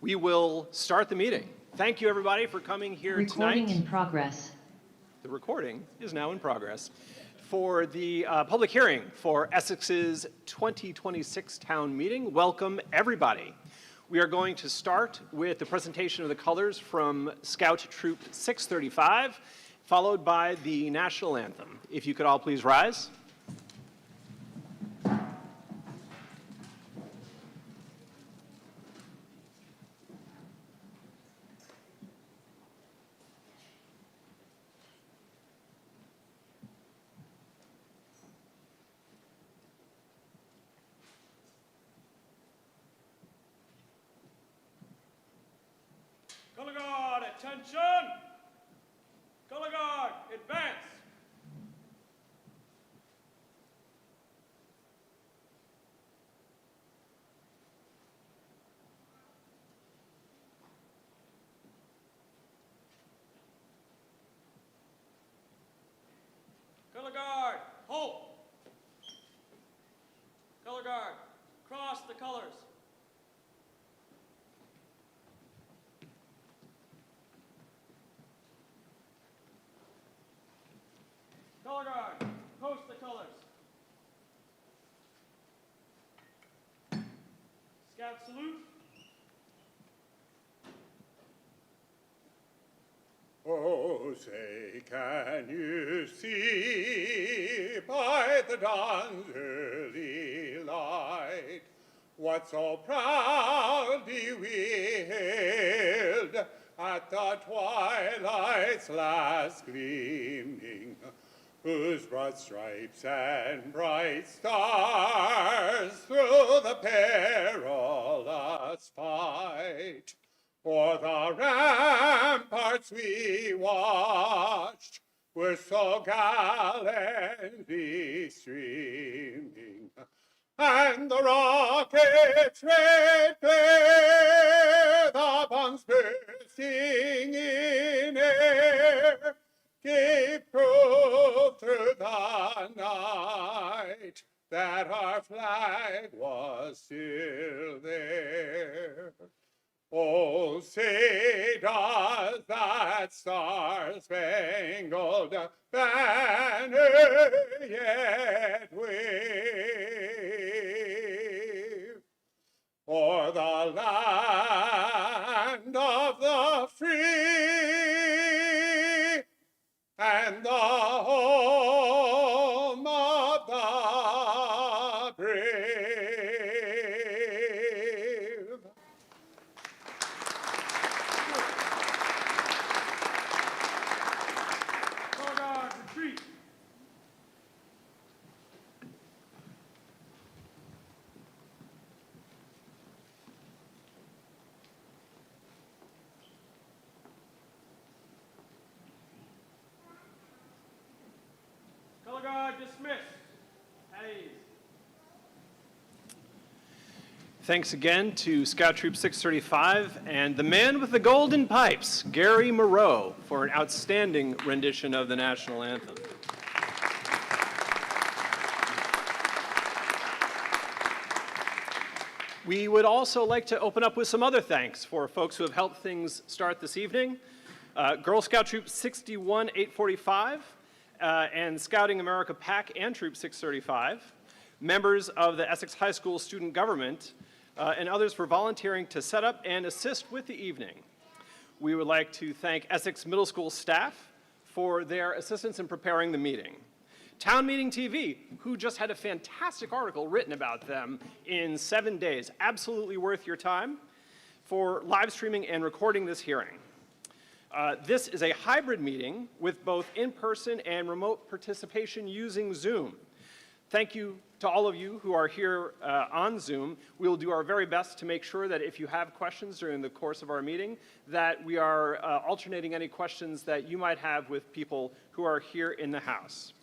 We will start the meeting. Thank you, everybody, for coming here tonight. Recording in progress. The recording is now in progress for the public hearing for Essex's 2026 Town Meeting. Welcome, everybody. We are going to start with the presentation of the colors from Scout Troop 635, followed by the national anthem. If you could all please rise. Color guard, attention! Color guard, advance! Color guard, halt! Color guard, cross the colors. Color guard, post the colors. Scout salute. Oh, say, can you see by the dawn's early light what so proudly we hailed at the twilight's last gleaming, whose broad stripes and bright stars through the perilous fight o'er the ramparts we watched were so gallantly streaming, and the rocket's red glare, the bombs bursting in air, gave proof through the night that our flag was still there. Oh, say does that star-spangled banner yet wave o'er the land of the free and the home of the brave? Color guard, retreat. Color guard dismissed. At ease. Thanks again to Scout Troop 635 and the man with the golden pipes, Gary Moreau, for an outstanding rendition of the national anthem. We would also like to open up with some other thanks for folks who have helped things start this evening. Girl Scout Troop 61845 and Scouting America PAC and Troop 635, members of the Essex High School student government, and others for volunteering to set up and assist with the evening. We would like to thank Essex Middle School staff for their assistance in preparing the meeting. Town Meeting TV, who just had a fantastic article written about them in 7 days, absolutely worth your time, for live streaming and recording this hearing. This is a hybrid meeting with both in-person and remote participation using Zoom. Thank you to all of you who are here on Zoom. We will do our very best to make sure that if you have questions during the course of our meeting, that we are alternating any questions that you might have with people who are here in the house.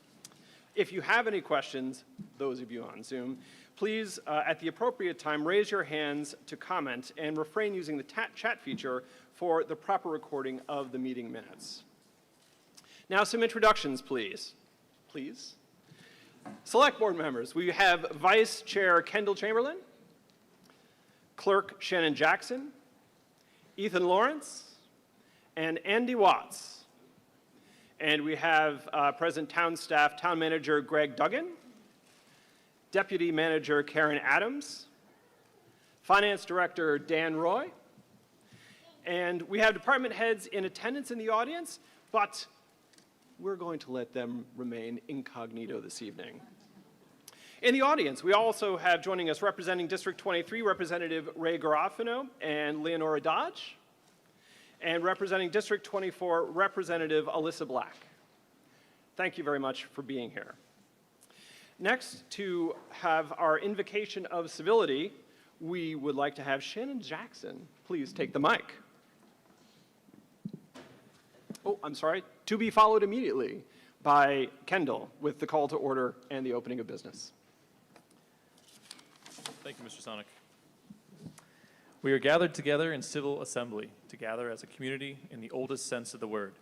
If you have any questions, those of you on Zoom, please, at the appropriate time, raise your hands to comment and refrain using the chat feature for the proper recording of the meeting minutes. Now some introductions, please. Select board members, we have Vice Chair Kendall Chamberlain, Clerk Shannon Jackson, Ethan Lawrence, and Andy Watts. And we have present town staff, Town Manager Greg Duggan, Deputy Manager Karen Adams, Finance Director Dan Roy, and we have department heads in attendance in the audience, but we're going to let them remain incognito this evening. In the audience, we also have joining us representing District 23, Representative Ray Garofino and Leonora Dodge, and representing District 24, Representative Alyssa Black. Thank you very much for being here. Next, to have our invocation of civility, we would like to have Shannon Jackson please take the mic. Oh, I'm sorry, to be followed immediately by Kendall with the call to order and the opening of business. Thank you, Mr. Sonic. We are gathered together in civil assembly, to gather as a community in the oldest sense of the word.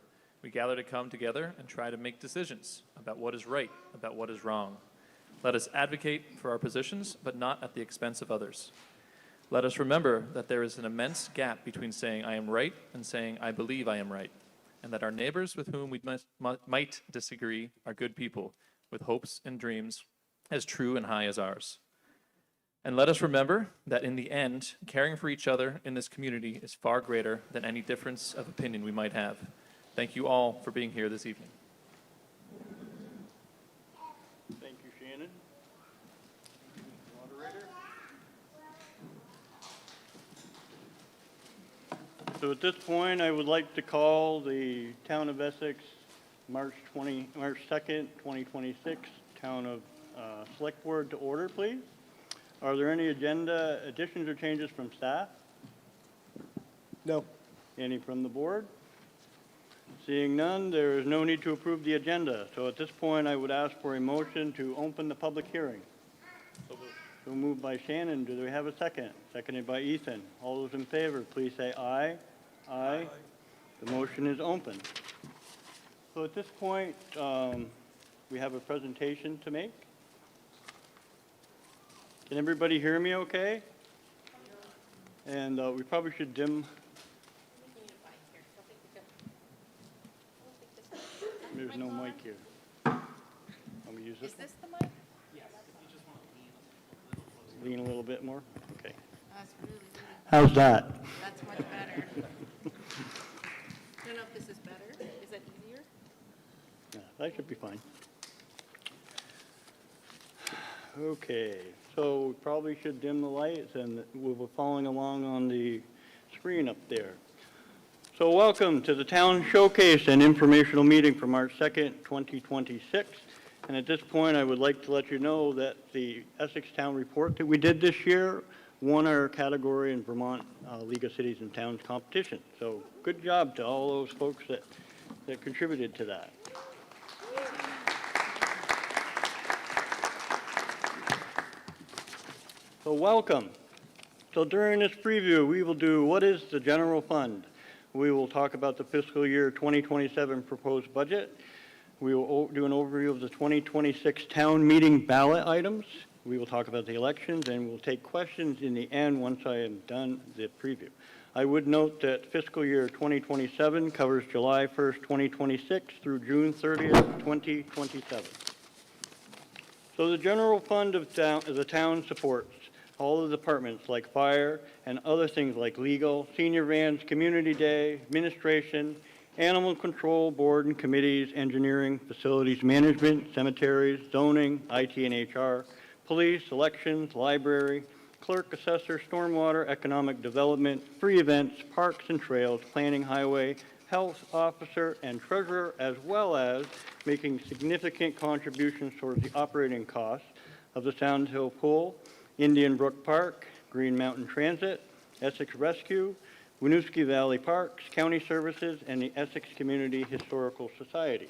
We gather to come together and try to make decisions about what is right, about what is wrong. Let us advocate for our positions, but not at the expense of others. Let us remember that there is an immense gap between saying I am right and saying I believe I am right, and that our neighbors with whom we might disagree are good people with hopes and dreams as true and high as ours. And let us remember that in the end, caring for each other in this community is far greater than any difference of opinion we might have. Thank you all for being here this evening. Thank you, Shannon. Moderator. So at this point, I would like to call the Town of Essex March 2nd, 2026 Town of Select Board to order, please. Are there any agenda additions or changes from staff? No. Any from the board? Seeing none, there is no need to approve the agenda. So at this point, I would ask for a motion to open the public hearing. So moved by Shannon. Do we have a second? Seconded by Ethan. All those in favor, please say aye. Aye. The motion is open. So at this point, we have a presentation to make. Can everybody hear me okay? And we probably should dim. There's no mic here. Let me use this Is one. this the mic? Lean a little bit more? Okay. That's really, How's that? that's much better. I don't know if this is better. Is that easier? Yeah, that should be fine. Okay, so we probably should dim the lights, and we're following along on the screen up there. So welcome to the Town Showcase and Informational Meeting for March 2nd, 2026. And at this point, I would like to let you know that the Essex Town Report that we did this year won our category in Vermont League of Cities and Towns competition. So good job to all those folks that contributed to that. So welcome. So during this preview, we will do what is the general fund. We will talk about the fiscal year 2027 proposed budget. We will do an overview of the 2026 town meeting ballot items. We will talk about the elections, and we'll take questions in the end once I am done the preview. I would note that fiscal year 2027 covers July 1st, 2026 through June 30th, 2027. So the general fund of the town supports all the departments like fire and other things like legal, senior vans, community day, administration, animal control board and committees, engineering, facilities management, cemeteries, zoning, IT and HR, police, elections, library, clerk, assessor, stormwater, economic development, free events, parks and trails, planning, highway, health officer, and treasurer, as well as making significant contributions towards the operating costs of the Sound Hill Pool, Indian Brook Park, Green Mountain Transit, Essex Rescue, Winooski Valley Parks, County Services, and the Essex Community Historical Society.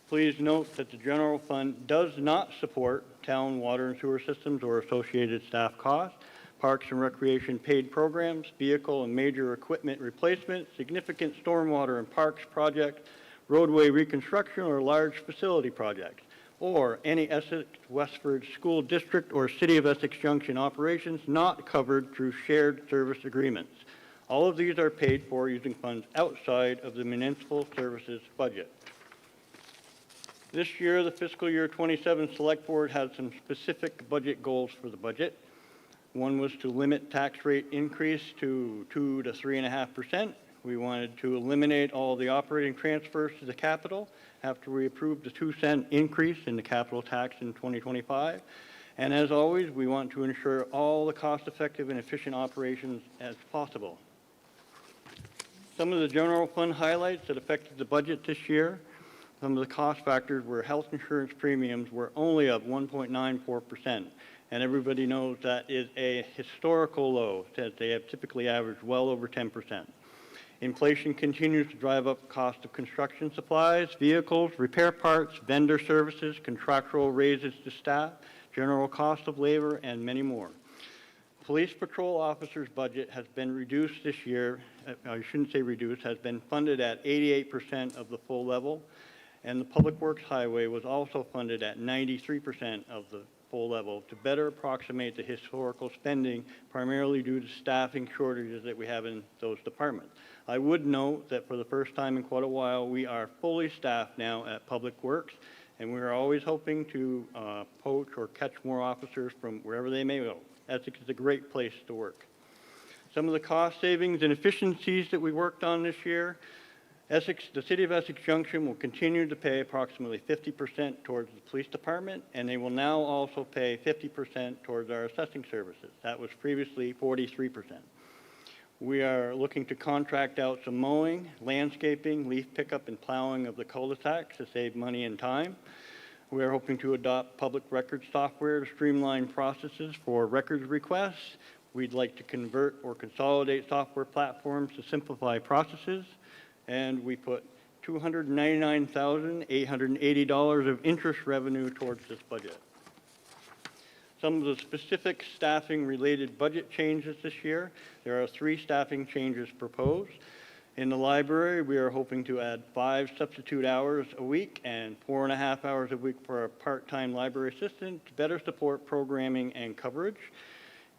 Please note that the general fund does not support town water and sewer systems or associated staff costs, parks and recreation paid programs, vehicle and major equipment replacement, significant stormwater and parks projects, roadway reconstruction, or large facility projects, or any Essex Westford School District or City of Essex Junction operations not covered through shared service agreements. All of these are paid for using funds outside of the municipal services budget. This year, the fiscal year 27 Select Board had some specific budget goals for the budget. One was to limit tax rate increase to 2 to 3.5%. We wanted to eliminate all the operating transfers to the capital after we approved the 2-cent increase in the capital tax in 2025. And as always, we want to ensure all the cost-effective and efficient operations as possible. Some of the general fund highlights that affected the budget this year, some of the cost factors were health insurance premiums were only up 1.94%. And everybody knows that is a historical low, that they have typically averaged well over 10%. Inflation continues to drive up cost of construction supplies, vehicles, repair parts, vendor services, contractual raises to staff, general cost of labor, and many more. Police patrol officers' budget has been reduced this year. I shouldn't say reduced, has been funded at 88% of the full level. And the Public Works Highway was also funded at 93% of the full level to better approximate the historical spending, primarily due to staffing shortages that we have in those departments. I would note that for the first time in quite a while, we are fully staffed now at Public Works, and we are always hoping to poach or catch more officers from wherever they may go. Essex is a great place to work. Some of the cost savings and efficiencies that we worked on this year, the City of Essex Junction will continue to pay approximately 50% towards the police department, and they will now also pay 50% towards our assessing services. That was previously 43%. We are looking to contract out some mowing, landscaping, leaf pickup, and plowing of the cul-de-sacs to save money and time. We are hoping to adopt public record software to streamline processes for records requests. We'd like to convert or consolidate software platforms to simplify processes. And we put $299,880 of interest revenue towards this budget. Some of the specific staffing-related budget changes this year, there are 3 staffing changes proposed. In the library, we are hoping to add 5 substitute hours a week and 4.5 hours a week for a part-time library assistant to better support programming and coverage.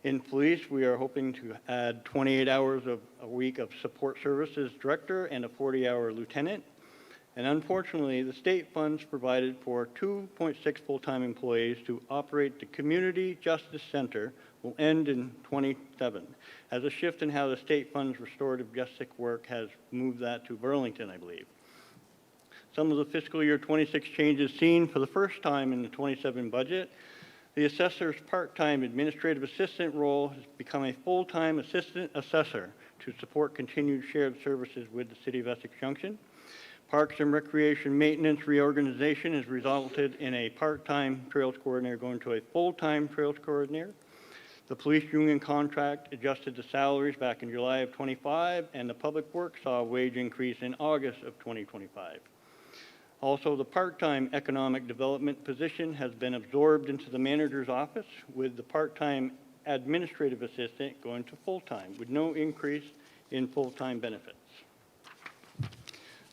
In police, we are hoping to add 28 hours a week of support services director and a 40-hour lieutenant. And unfortunately, the state funds provided for 2.6 full-time employees to operate the Community Justice Center will end in 27, as a shift in how the state funds restorative justice work has moved that to Burlington, I believe. Some of the fiscal year 26 changes seen for the first time in the 27 budget. The assessor's part-time administrative assistant role has become a full-time assistant assessor to support continued shared services with the City of Essex Junction. Parks and Recreation Maintenance reorganization has resulted in a part-time trails coordinator going to a full-time trails coordinator. The police union contract adjusted the salaries back in July of 25, and the Public Works saw a wage increase in August of 2025. Also, the part-time economic development position has been absorbed into the manager's office, with the part-time administrative assistant going to full-time, with no increase in full-time benefits.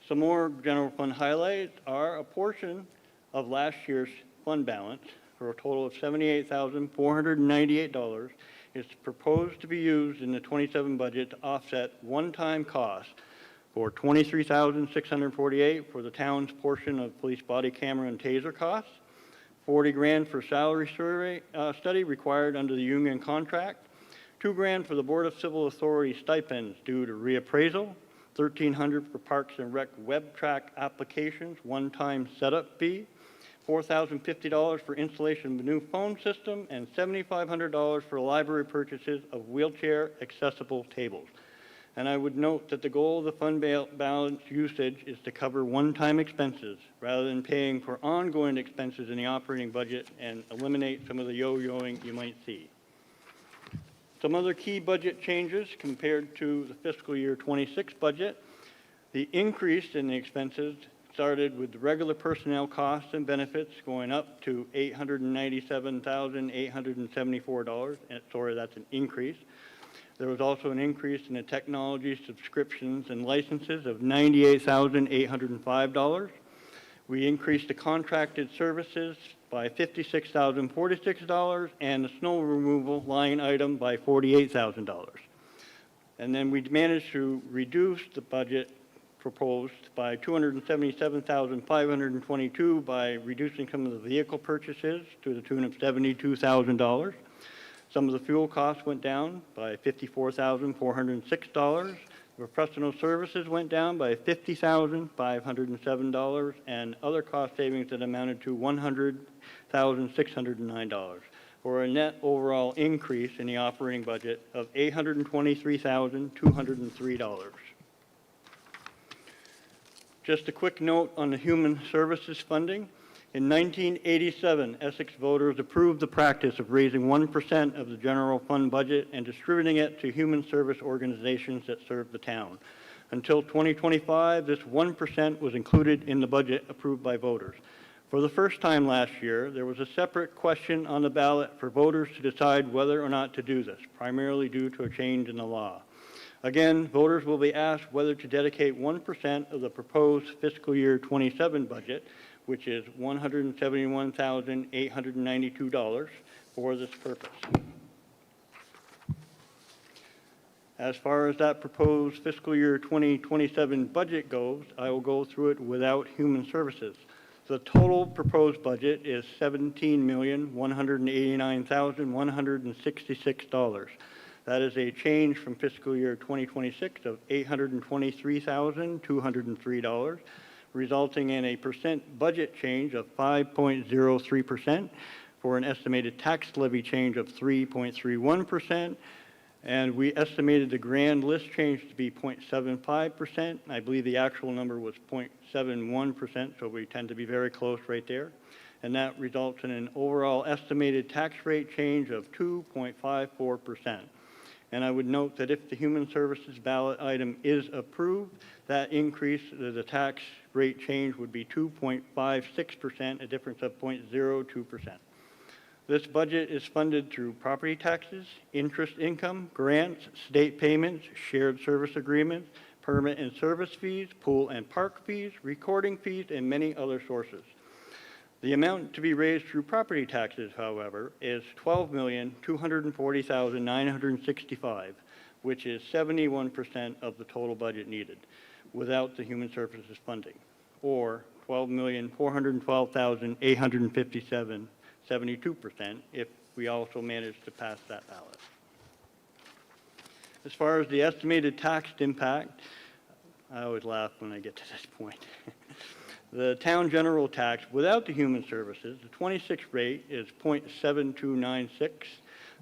Some more general fund highlights are a portion of last year's fund balance for a total of $78,498 is proposed to be used in the 27 budget to offset one-time costs for $23,648 for the town's portion of police body camera and taser costs, $40,000 for salary survey study required under the union contract, $2,000 for the Board of Civil Authority stipends due to reappraisal, $1,300 for Parks and Rec web track applications, one-time setup fee, $4,050 for installation of a new phone system, and $7,500 for library purchases of wheelchair accessible tables. And I would note that the goal of the fund balance usage is to cover one-time expenses rather than paying for ongoing expenses in the operating budget and eliminate some of the yo-yoing you might see. Some other key budget changes compared to the fiscal year 26 budget. The increase in the expenses started with the regular personnel costs and benefits going up to $897,874. Sorry, that's an increase. There was also an increase in the technology subscriptions and licenses of $98,805. We increased the contracted services by $56,046 and the snow removal line item by $48,000. And then we managed to reduce the budget proposed by $277,522 by reducing some of the vehicle purchases to the tune of $72,000. Some of the fuel costs went down by $54,406. Professional services went down by $50,507, and other cost savings that amounted to $100,609, for a net overall increase in the operating budget of $823,203. Just a quick note on the human services funding. In 1987, Essex voters approved the practice of raising 1% of the general fund budget and distributing it to human service organizations that serve the town. Until 2025, this 1% was included in the budget approved by voters. For the first time last year, there was a separate question on the ballot for voters to decide whether or not to do this, primarily due to a change in the law. Again, voters will be asked whether to dedicate 1% of the proposed fiscal year 27 budget, which is $171,892, for this purpose. As far as that proposed fiscal year 2027 budget goes, I will go through it without human services. The total proposed budget is $17,189,166. That is a change from fiscal year 2026 of $823,203, resulting in a budget change of 5.03%, for an estimated tax levy change of 3.31%, and we estimated the grand list change to be 0.75%. I believe the actual number was 0.71%, so we tend to be very close right there. And that results in an overall estimated tax rate change of 2.54%. And I would note that if the human services ballot item is approved, that increase, the tax rate change would be 2.56%, a difference of 0.02%. This budget is funded through property taxes, interest income, grants, state payments, shared service agreements, permit and service fees, pool and park fees, recording fees, and many other sources. The amount to be raised through property taxes, however, is $12,240,965, which is 71% of the total budget needed without the human services funding, or $12,412,857, 72%, if we also manage to pass that ballot. As far as the estimated tax impact, I always laugh when I get to this point. The town general tax without the human services, the 26 rate is 0.7296.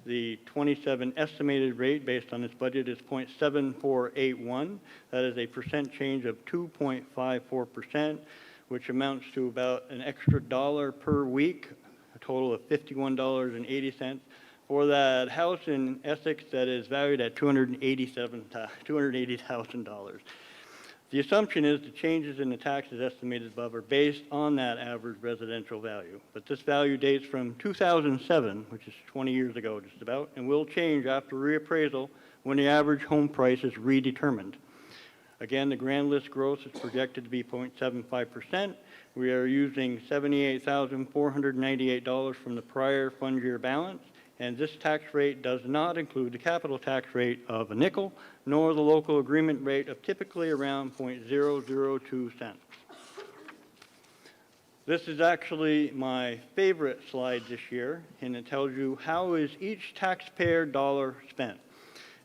The 27 estimated rate based on this budget is 0.7481. That is a percent change of 2.54%, which amounts to about an extra dollar per week, a total of $51.80 for that house in Essex that is valued at $280,000. The assumption is the changes in the taxes estimated above are based on that average residential value. But this value dates from 2007, which is 20 years ago just about, and will change after reappraisal when the average home price is redetermined. Again, the grand list gross is projected to be 0.75%. We are using $78,498 from the prior fund year balance, and this tax rate does not include the capital tax rate of a nickel, nor the local agreement rate of typically around 0.002 cents. This is actually my favorite slide this year, and it tells you how is each taxpayer dollar spent.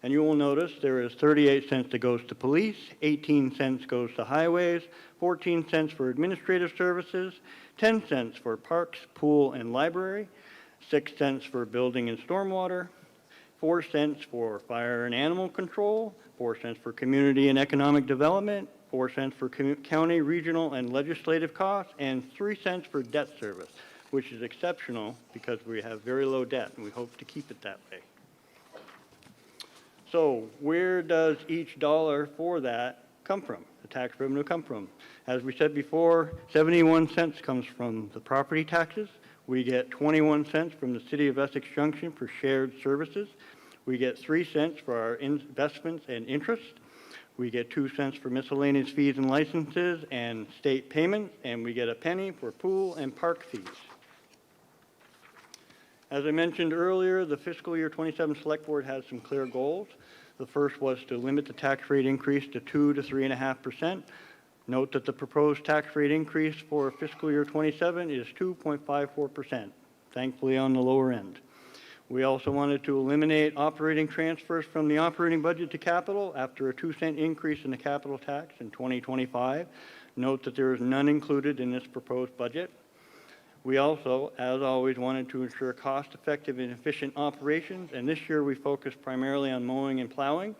And you will notice there is 38 cents that goes to police, 18 cents goes to highways, 14 cents for administrative services, 10 cents for parks, pool, and library, 6 cents for building and stormwater, 4 cents for fire and animal control, 4 cents for community and economic development, 4 cents for county, regional, and legislative costs, and 3 cents for debt service, which is exceptional because we have very low debt, and we hope to keep it that way. So where does each dollar for that come from, the tax revenue come from? As we said before, 71 cents comes from the property taxes. We get 21 cents from the City of Essex Junction for shared services. We get 3 cents for our investments and interest. We get 2 cents for miscellaneous fees and licenses and state payments, and we get a penny for pool and park fees. As I mentioned earlier, the fiscal year 27 Select Board has some clear goals. The first was to limit the tax rate increase to 2 to 3.5%. Note that the proposed tax rate increase for fiscal year 27 is 2.54%, thankfully on the lower end. We also wanted to eliminate operating transfers from the operating budget to capital after a 2-cent increase in the capital tax in 2025. Note that there is none included in this proposed budget. We also, as always, wanted to ensure cost-effective and efficient operations, and this year we focused primarily on mowing and plowing.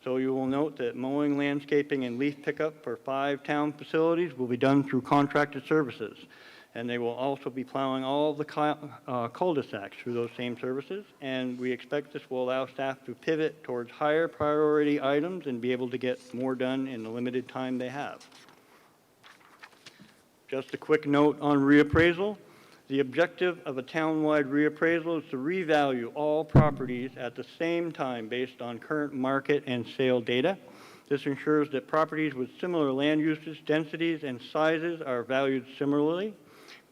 So you will note that mowing, landscaping, and leaf pickup for 5 town facilities will be done through contracted services. And they will also be plowing all of the cul-de-sacs through those same services. And we expect this will allow staff to pivot towards higher priority items and be able to get more done in the limited time they have. Just a quick note on reappraisal. The objective of a townwide reappraisal is to revalue all properties at the same time based on current market and sale data. This ensures that properties with similar land uses, densities, and sizes are valued similarly.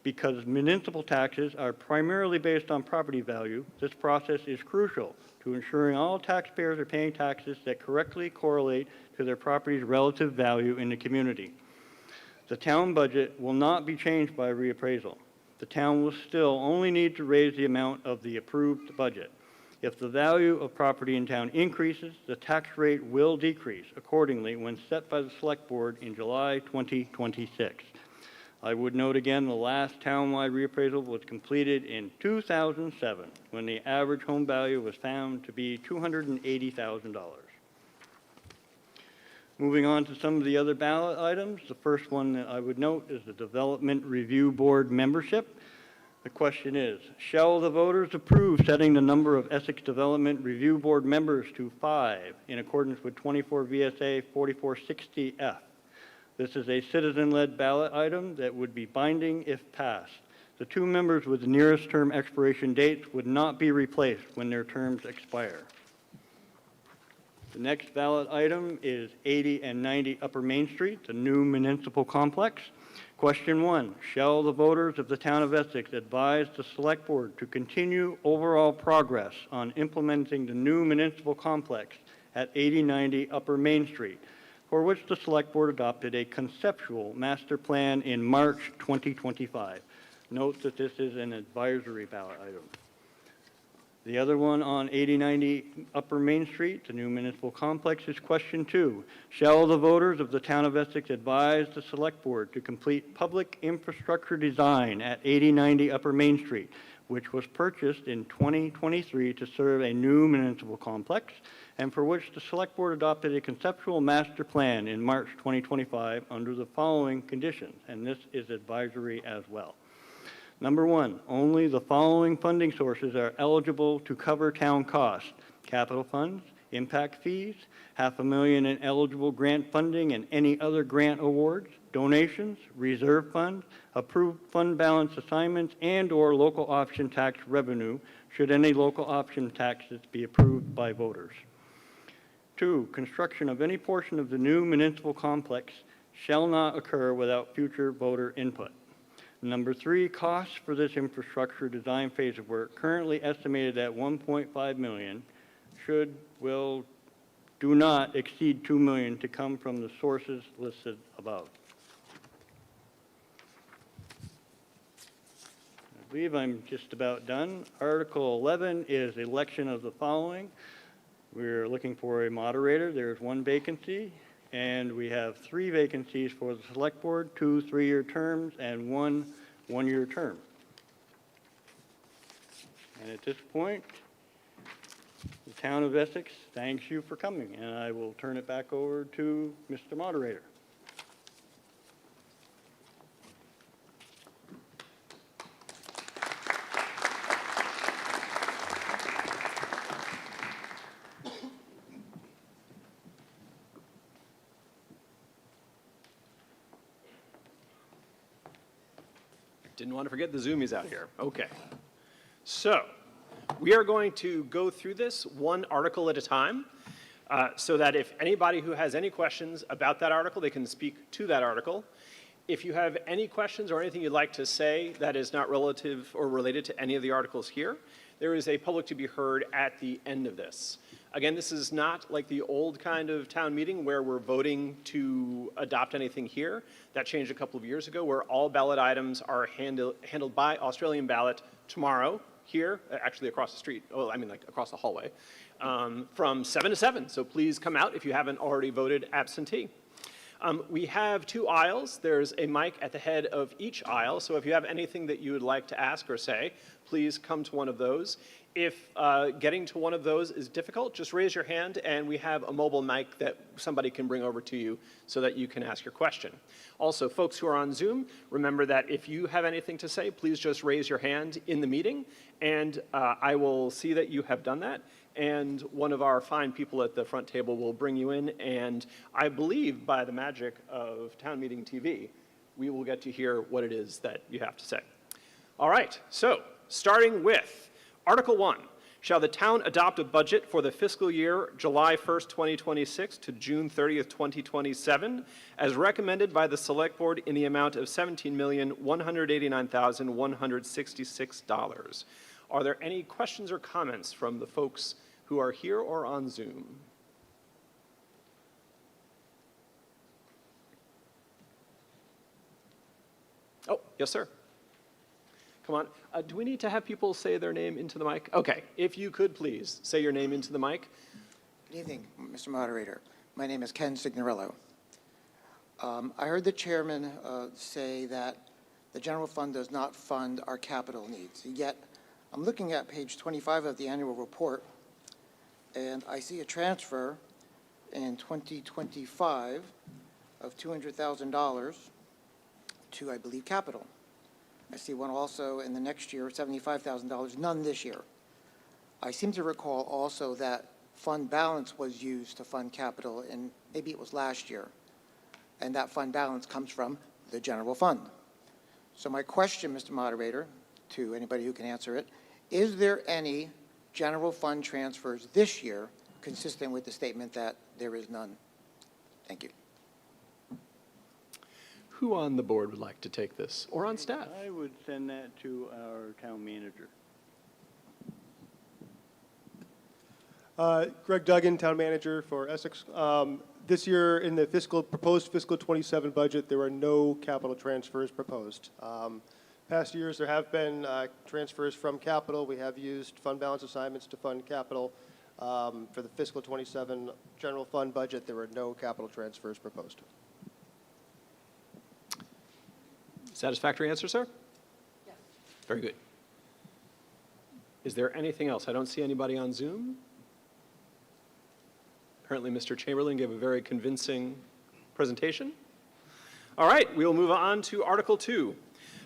Because municipal taxes are primarily based on property value, this process is crucial to ensuring all taxpayers are paying taxes that correctly correlate to their property's relative value in the community. The town budget will not be changed by reappraisal. The town will still only need to raise the amount of the approved budget. If the value of property in town increases, the tax rate will decrease accordingly when set by the Select Board in July 2026. I would note again, the last townwide reappraisal was completed in 2007, when the average home value was found to be $280,000. Moving on to some of the other ballot items, the first one that I would note is the Development Review Board membership. The question is, shall the voters approve setting the number of Essex Development Review Board members to 5 in accordance with 24 VSA 4460F? This is a citizen-led ballot item that would be binding if passed. The 2 members with the nearest term expiration dates would not be replaced when their terms expire. The next ballot item is 80 and 90 Upper Main Street, the new municipal complex. Question 1, shall the voters of the town of Essex advise the Select Board to continue overall progress on implementing the new municipal complex at 8090 Upper Main Street, for which the Select Board adopted a conceptual master plan in March 2025. Note that this is an advisory ballot item. The other one on 8090 Upper Main Street, the new municipal complex, is question 2. Shall the voters of the town of Essex advise the Select Board to complete public infrastructure design at 8090 Upper Main Street, which was purchased in 2023 to serve a new municipal complex, and for which the Select Board adopted a conceptual master plan in March 2025 under the following conditions, and this is advisory as well. Number 1, only the following funding sources are eligible to cover town costs: capital funds, impact fees, $500,000 in eligible grant funding and any other grant awards, donations, reserve funds, approved fund balance assignments, and/or local option tax revenue, should any local option taxes be approved by voters. 2, construction of any portion of the new municipal complex shall not occur without future voter input. Number 3, costs for this infrastructure design phase of work, currently estimated at $1.5 million, do not exceed $2 million to come from the sources listed above. I believe I'm just about done. Article 11 is election of the following. We're looking for a moderator. There's 1 vacancy. And we have 3 vacancies for the Select Board, 2 3-year terms, and 1 one-year term. And at this point, the town of Essex thanks you for coming, and I will turn it back over to Mr. Moderator. Didn't want to forget the zoomies out here. Okay. So we are going to go through this one article at a time so that if anybody who has any questions about that article, they can speak to that article. If you have any questions or anything you'd like to say that is not relative or related to any of the articles here, there is a public to be heard at the end of this. Again, this is not like the old kind of town meeting where we're voting to adopt anything here. That changed a couple of years ago, where all ballot items are handled by Australian ballot tomorrow here, actually across the street, oh, I mean like across the hallway, from 7 to 7. So please come out if you haven't already voted absentee. We have 2 aisles. There's a mic at the head of each aisle, so if you have anything that you would like to ask or say, please come to one of those. If getting to one of those is difficult, just raise your hand and we have a mobile mic that somebody can bring over to you so that you can ask your question. Also, folks who are on Zoom, remember that if you have anything to say, please just raise your hand in the meeting and I will see that you have done that. And one of our fine people at the front table will bring you in, and I believe by the magic of Town Meeting TV, we will get to hear what it is that you have to say. All right, so starting with Article 1, shall the town adopt a budget for the fiscal year July 1st, 2026 to June 30th, 2027, as recommended by the Select Board in the amount of $17,189,166. Are there any questions or comments from the folks who are here or on Zoom? Oh, yes, sir. Come on. Do we need to have people say their name into the mic? Okay, if you could please say your name into the mic. Good evening, Mr. Moderator. My name is Ken Signorello. I heard the chairman say that the general fund does not fund our capital needs. Yet, I'm looking at page 25 of the annual report, and I see a transfer in 2025 of $200,000 to, I believe, capital. I see one also in the next year, $75,000, none this year. I seem to recall also that fund balance was used to fund capital, and maybe it was last year, and that fund balance comes from the general fund. So my question, Mr. Moderator, to anybody who can answer it, is there any general fund transfers this year consistent with the statement that there is none? Thank you. Who on the board would like to take this, or on staff? I would send that to our town manager. Greg Duggan, Town Manager for Essex. This year, in the proposed fiscal 27 budget, there are no capital transfers proposed. Past years, there have been transfers from capital. We have used fund balance assignments to fund capital. For the fiscal 27 general fund budget, there were no capital transfers proposed. Satisfactory answer, sir? Yes. Very good. Is there anything else? I don't see anybody on Zoom. Apparently, Mr. Chamberlain gave a very convincing presentation. All right, we will move on to Article 2.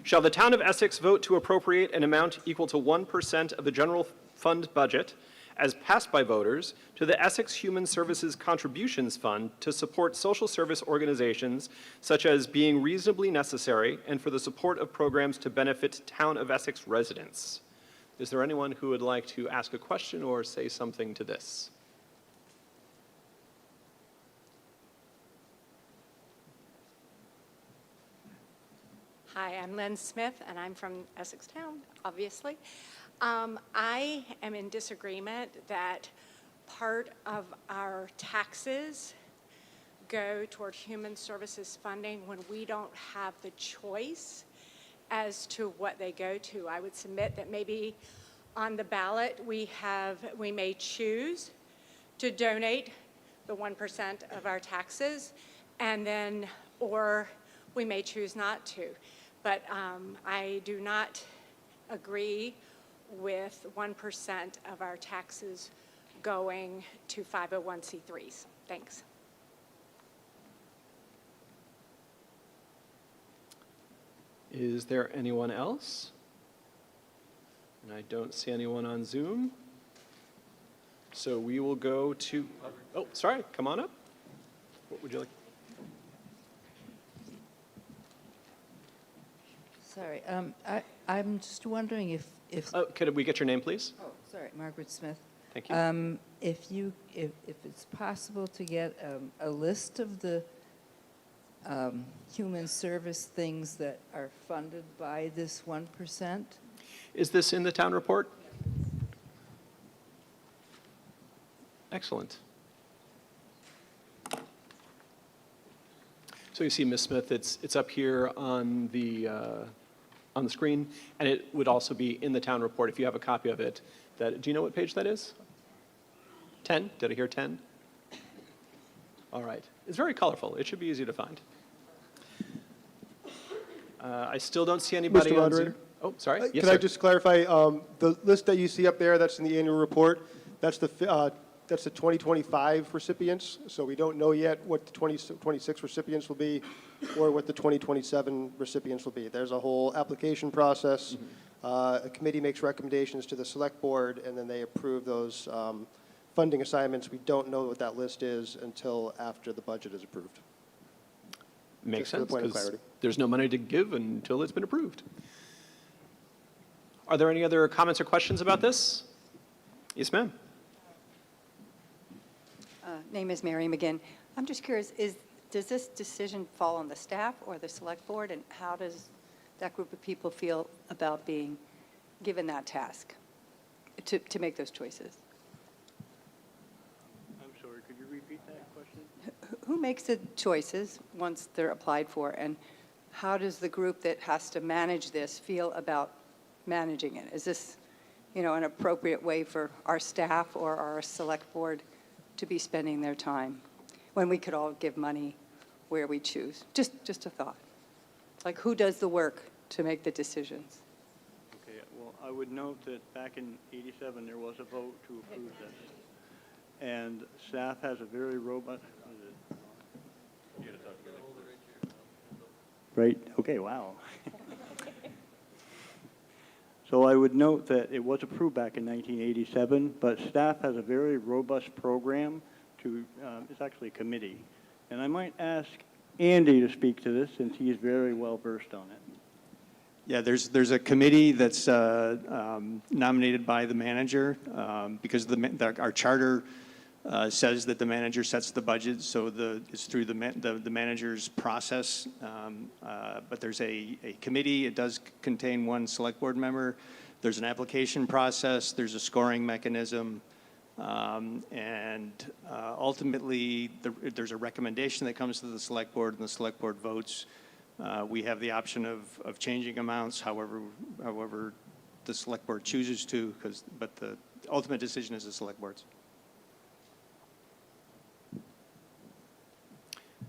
Shall the town of Essex vote to appropriate an amount equal to 1% of the general fund budget, as passed by voters, to the Essex Human Services Contributions Fund to support social service organizations such as Being Reasonably Necessary and for the support of programs to benefit Town of Essex residents? Is there anyone who would like to ask a question or say something to this? Hi, I'm Lynn Smith, and I'm from Essex Town, obviously. I am in disagreement that part of our taxes go toward human services funding when we don't have the choice as to what they go to. I would submit that maybe on the ballot we may choose to donate the 1% of our taxes, and then, or we may choose not to. But I do not agree with 1% of our taxes going to 501c3s. Thanks. Is there anyone else? And I don't see anyone on Zoom. So we will go to, oh, sorry, come on up. What would you like? Sorry, I'm just wondering if Oh, could we get your name, please? oh, sorry, Margaret Smith. Thank you. If it's possible to get a list of the human service things that are funded by this 1%. Is this in the town report? Excellent. So you see, Ms. Smith, it's up here on the screen, and it would also be in the town report if you have a copy of it. Do you know what page that is? 10? Did I hear 10? All right. It's very colorful. It should be easy to find. I still don't see anybody Mr. on Zoom. Moderator? Oh, sorry. Yes, Can I sir. just clarify, the list that you see up there, that's in the annual report, that's the 2025 recipients, so we don't know yet what the 2026 recipients will be or what the 2027 recipients will be. There's a whole application process. A committee makes recommendations to the select board, and then they approve those funding assignments. We don't know what that list is until after the budget is approved. Makes Just for the sense, point of because clarity. there's no money to give until it's been approved. Are there any other comments or questions about this? Yes, ma'am. Name is Mary McGinn. I'm just curious, does this decision fall on the staff or the select board? And how does that group of people feel about being given that task to make those choices? I'm sorry, could you repeat that question? Who makes the choices once they're applied for? And how does the group that has to manage this feel about managing it? Is this, an appropriate way for our staff or our select board to be spending their time when we could all give money where we choose? Just a thought. Like, who does the work to make the decisions? Okay, well, I would note that back in '87, there was a vote to approve this. And staff has a very robust. Right, okay, wow. So I would note that it was approved back in 1987, but staff has a very robust program it's actually a committee. And I might ask Andy to speak to this since he's very well versed on it. Yeah, there's a committee that's nominated by the manager because our charter says that the manager sets the budget, so it's through the manager's process. But there's a committee. It does contain one select board member. There's an application process. There's a scoring mechanism. And ultimately, there's a recommendation that comes to the select board, and the select board votes. We have the option of changing amounts, however the select board chooses to, but the ultimate decision is the select board's.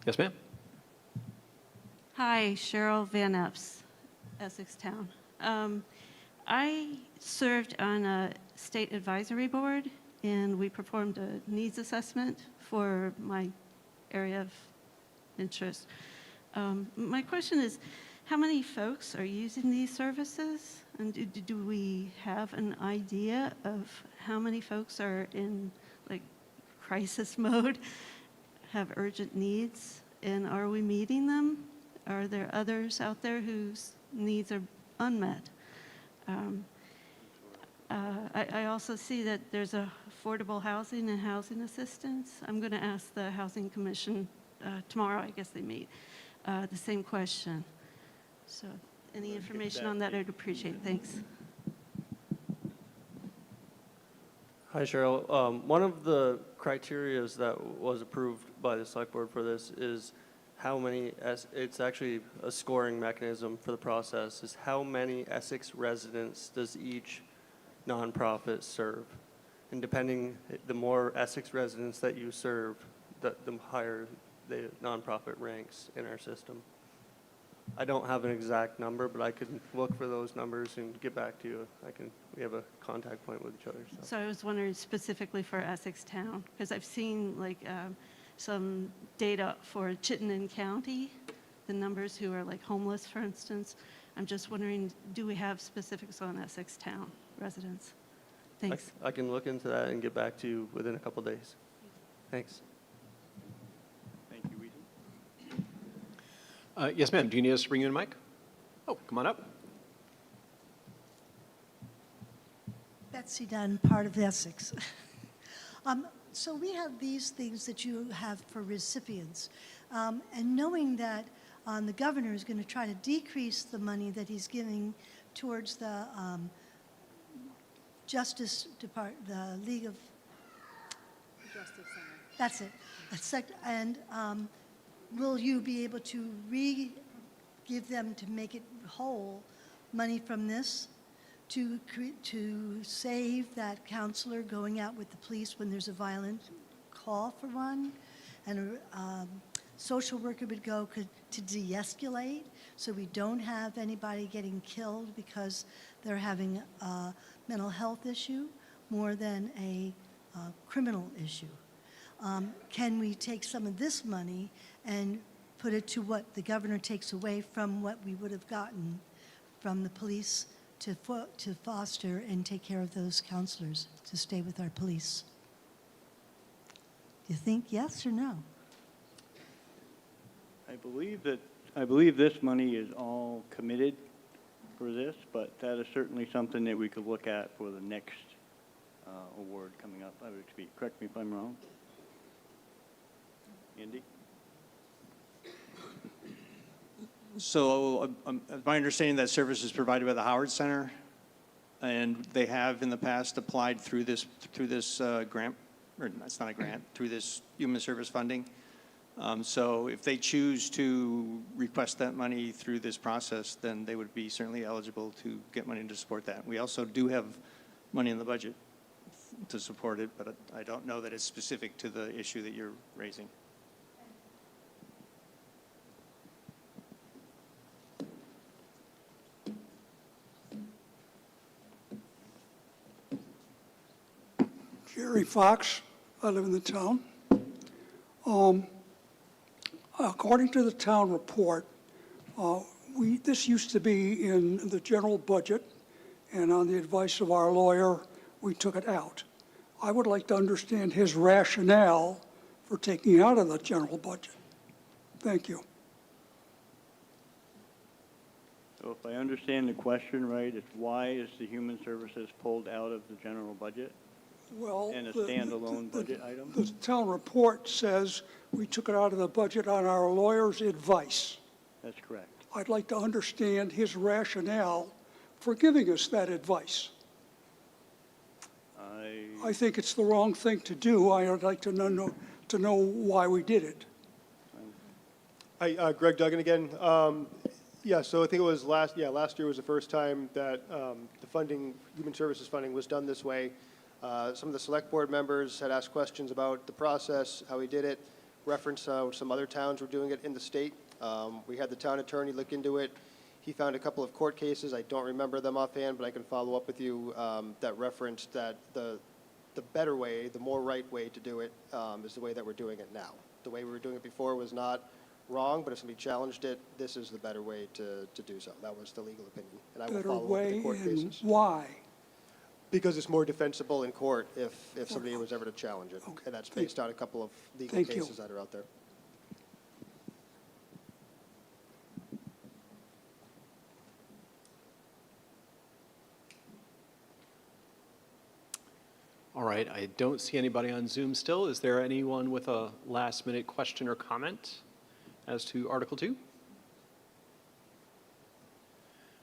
Yes, ma'am. Hi, Cheryl Van Epps, Essex Town. I served on a state advisory board, and we performed a needs assessment for my area of interest. My question is, how many folks are using these services? And do we have an idea of how many folks are in crisis mode, have urgent needs, and are we meeting them? Are there others out there whose needs are unmet? I also see that there's affordable housing and housing assistance. I'm going to ask the Housing Commission tomorrow, I guess they meet, the same question. So any information on that, I'd appreciate. Thanks. Hi, Cheryl. One of the criterias that was approved by the select board for this is how many, it's actually a scoring mechanism for the process, is how many Essex residents does each nonprofit serve? And depending, the more Essex residents that you serve, the higher the nonprofit ranks in our system. I don't have an exact number, but I could look for those numbers and get back to you. We have a contact point with each other. So I was wondering specifically for Essex Town, because I've seen some data for Chittenden County, the numbers who are homeless, for instance. I'm just wondering, do we have specifics on Essex Town residents? Thanks. I can look into that and get back to you within a couple days. Thanks. Thank you, Ethan. Yes, ma'am. Do you need us to bring you in a mic? Oh, come on up. Betsy Dunn, part of Essex. So we have these things that you have for recipients. And knowing that the governor is going to try to decrease the money that he's giving towards the Justice Department, the League of That's it. And will you be able to give them, to make it whole, money from this to save that counselor going out with the police when there's a violent call for one? And a social worker would go to de-escalate, so we don't have anybody getting killed because they're having a mental health issue more than a criminal issue. Can we take some of this money and put it to what the governor takes away from what we would have gotten from the police to foster and take care of those counselors, to stay with our police? Do you think yes or no? I believe this money is all committed for this, but that is certainly something that we could look at for the next award coming up. I would speak. Correct me if I'm wrong. Andy? So my understanding that service is provided by the Howard Center, and they have in the past applied through this grant, or it's not a grant, through this human service funding. So if they choose to request that money through this process, then they would be certainly eligible to get money to support that. We also do have money in the budget to support it, but I don't know that it's specific to the issue that you're raising. Jerry Fox, I live in the town. According to the town report, this used to be in the general budget, and on the advice of our lawyer, we took it out. I would like to understand his rationale for taking it out of the general budget. Thank you. So if I understand the question right, it's why is the human services pulled out of the general budget? Well, And a standalone budget item? The town report says we took it out of the budget on our lawyer's advice. That's correct. I'd like to understand his rationale for giving us that advice. I think it's the wrong thing to do. I would like to know why we did it. Hi, Greg Duggan again. Yeah, so I think it was last year was the first time that the funding, human services funding, was done this way. Some of the select board members had asked questions about the process, how we did it, referenced some other towns were doing it in the state. We had the town attorney look into it. He found a couple of court cases, I don't remember them offhand, but I can follow up with you, that referenced that the better way, the more right way to do it is the way that we're doing it now. The way we were doing it before was not wrong, but if somebody challenged it, this is the better way to do so. That was the legal opinion. And I will Better follow up with way the court and cases. why? Because it's more defensible in court if somebody was ever to challenge it. Okay. And that's based on a couple of legal Thank you. cases that are out there. All right, I don't see anybody on Zoom still. Is there anyone with a last-minute question or comment as to Article 2?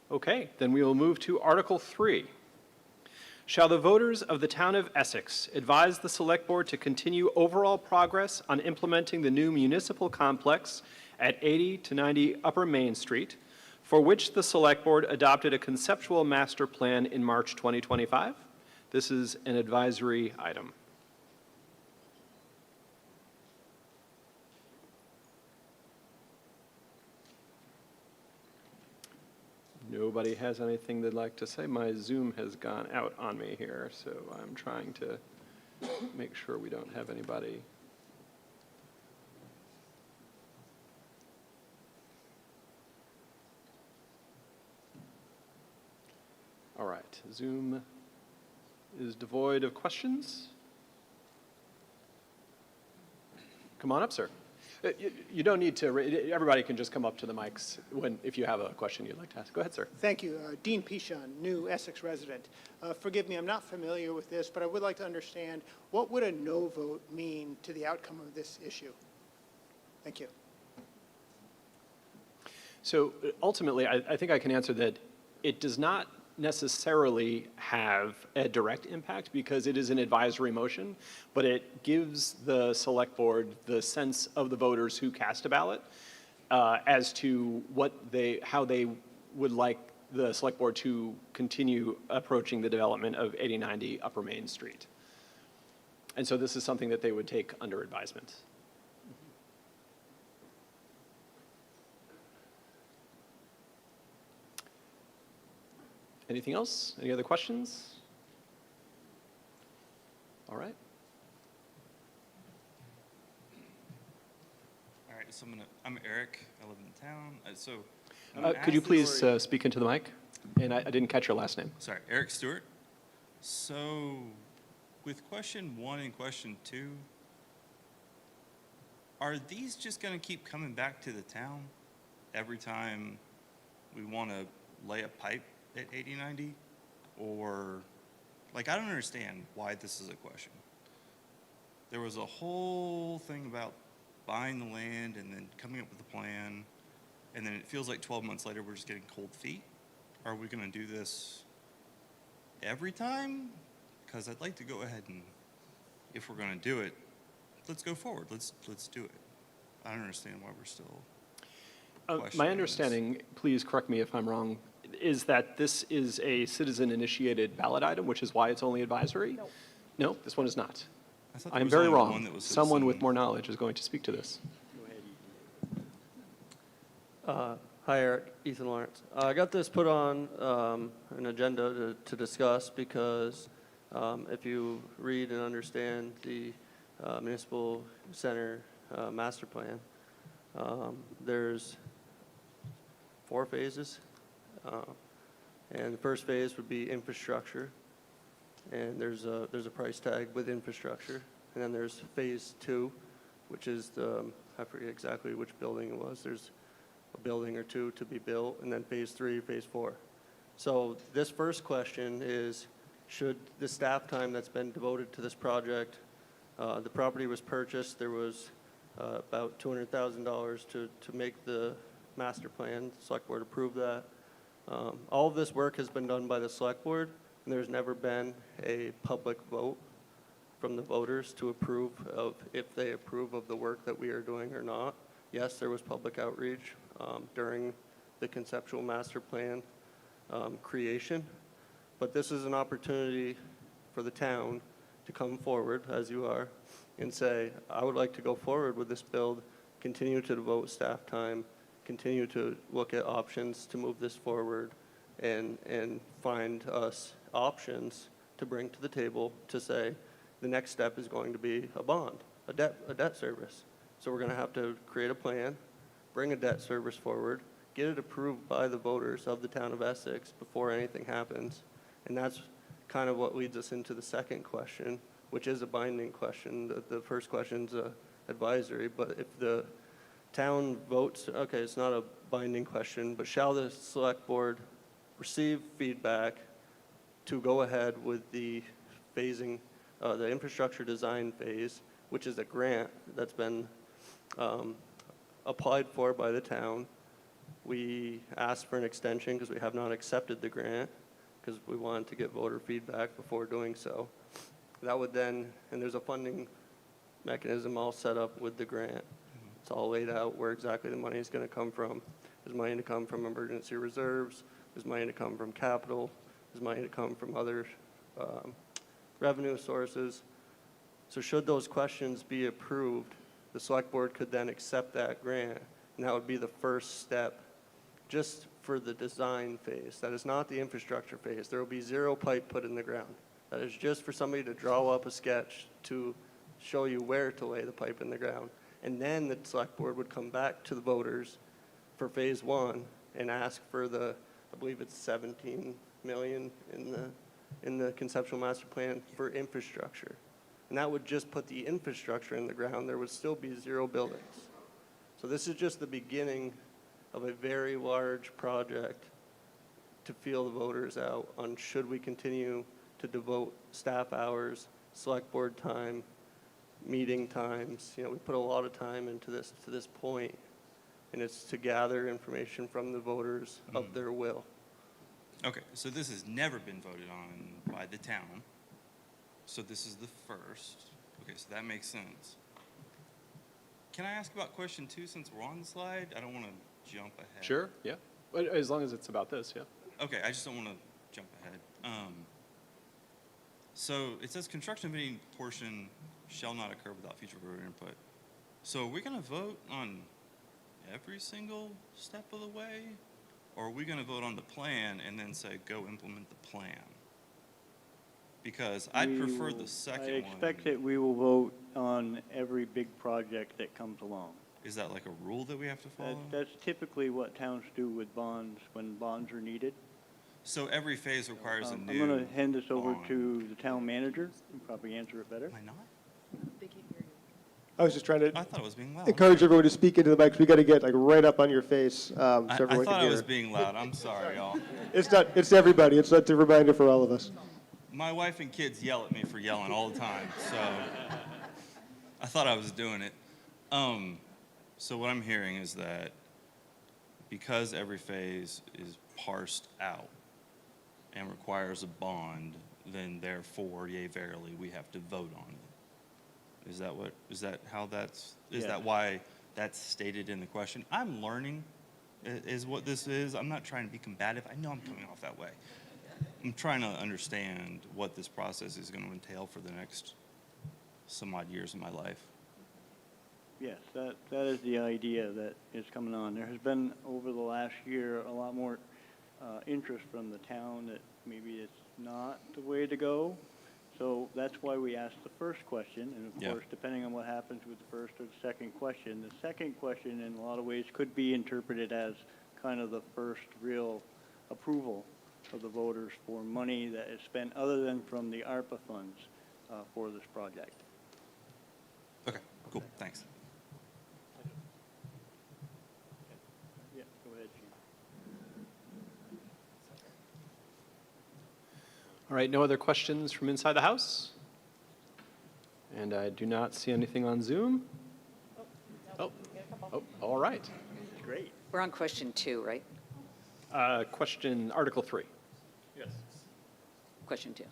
Okay, then we will move to Article 3. Shall the voters of the town of Essex advise the Select Board to continue overall progress on implementing the new municipal complex at 80 to 90 Upper Main Street, for which the Select Board adopted a conceptual master plan in March 2025? This is an advisory item. Nobody has anything they'd like to say. My Zoom has gone out on me here, so I'm trying to make sure we don't have anybody. All right, Zoom is devoid of questions. Come on up, sir. You don't need to, everybody can just come up to the mics if you have a question you'd like to ask. Go ahead, sir. Thank you. Dean Pichon, new Essex resident. Forgive me, I'm not familiar with this, but I would like to understand, what would a no vote mean to the outcome of this issue? Thank you. So ultimately, I think I can answer that it does not necessarily have a direct impact because it is an advisory motion, but it gives the select board the sense of the voters who cast a ballot as to how they would like the select board to continue approaching the development of 8090 Upper Main Street. And so this is something that they would take under advisement. Anything else? Any other questions? All right. All right, so I'm Eric. I live in town. Could you please speak into the mic? And I didn't catch your last name. Sorry, Eric Stewart. So with question 1 and question 2, are these just going to keep coming back to the town every time we want to lay a pipe at 8090? Or, like, I don't understand why this is a question. There was a whole thing about buying the land and then coming up with a plan, and then it feels like 12 months later we're just getting cold feet. Are we going to do this every time? Because I'd like to go ahead and, if we're going to do it, let's go forward. Let's do it. I don't understand why we're still My understanding, please correct me if I'm wrong, is that this is a citizen-initiated ballot item, which is why it's only advisory? No. No, this one is not. I'm very wrong. Someone with more knowledge is going to speak to this. Hi, Eric. Ethan Lawrence. I got this put on an agenda to discuss because if you read and understand the municipal center master plan, there's 4 phases. And the first phase would be infrastructure, and there's a price tag with infrastructure. And then there's phase 2, which is I forget exactly which building it was. There's a building or 2 to be built, and then phase 3, phase 4. So this first question is, should the staff time that's been devoted to this project, the property was purchased, there was about $200,000 to make the master plan. The select board approved that. All of this work has been done by the select board, and there's never been a public vote from the voters to approve of if they approve of the work that we are doing or not. Yes, there was public outreach during the conceptual master plan creation, but this is an opportunity for the town to come forward, as you are, and say, I would like to go forward with this build, continue to devote staff time, continue to look at options to move this forward, and find us options to bring to the table to say the next step is going to be a bond, a debt service. So we're going to have to create a plan, bring a debt service forward, get it approved by the voters of the town of Essex before anything happens. And that's kind of what leads us into the second question, which is a binding question. The first question's advisory, but if the town votes, okay, it's not a binding question, but shall the select board receive feedback to go ahead with the phasing, the infrastructure design phase, which is a grant that's been applied for by the town. We asked for an extension because we have not accepted the grant because we wanted to get voter feedback before doing so. That would then, and there's a funding mechanism all set up with the grant. It's all laid out where exactly the money is going to come from. There's money to come from emergency reserves. There's money to come from capital. There's money to come from other revenue sources. So should those questions be approved, the select board could then accept that grant, and that would be the first step just for the design phase. That is not the infrastructure phase. There will be 0 pipe put in the ground. That is just for somebody to draw up a sketch to show you where to lay the pipe in the ground. And then the select board would come back to the voters for phase 1 and ask for the, I believe it's 17 million in the conceptual master plan for infrastructure. And that would just put the infrastructure in the ground. There would still be 0 buildings. So this is just the beginning of a very large project to feel the voters out on should we continue to devote staff hours, select board time, meeting times. You know, we put a lot of time into this to this point, and it's to gather information from the voters of their will. Okay, so this has never been voted on by the town. So this is the first. Okay, so that makes sense. Can I ask about question 2 since we're on the slide? I don't want to jump ahead. Sure, yeah. But as long as it's about this, yeah. Okay, I just don't want to jump ahead. So it says construction bidding portion shall not occur without future voter input. So are we going to vote on every single step of the way? Or are we going to vote on the plan and then say, go implement the plan? Because I'd prefer the second one. I expect that we will vote on every big project that comes along. Is that like a rule that we have to follow? That's typically what towns do with bonds when bonds are needed. So every phase requires a new I'm going to hand this over bond. to the town manager. He'll probably answer it better. Am I not? I was just trying to I thought I was being loud. encourage everyone to speak into the mic, 'cause we got to get like right up on your face, so I everyone thought can I hear. was being loud. I'm sorry, y'all. It's not, it's everybody. It's a reminder for all of us. My wife and kids yell at me for yelling all the time, so I thought I was doing it. So what I'm hearing is that because every phase is parsed out and requires a bond, then therefore, yea, verily, we have to vote on it. Is that how that's, is Yes. that why that's stated in the question? I'm learning is what this is. I'm not trying to be combative. I know I'm coming off that way. I'm trying to understand what this process is going to entail for the next some odd years of my life. Yes, that is the idea that is coming on. There has been, over the last year, a lot more interest from the town that maybe it's not the way to go. So that's why we asked the first question, and of course, depending on what happens with the first or the second question, the second question in a lot of ways could be interpreted as kind of the first real approval of the voters for money that is spent other than from the ARPA funds for this project. Okay, cool, thanks. Yeah, go ahead, Chief. All right, no other questions from inside the house? And I do not see anything on Zoom. Oh, all right. Great. We're on question 2, right? Question, Article 3. Yes. Question 2.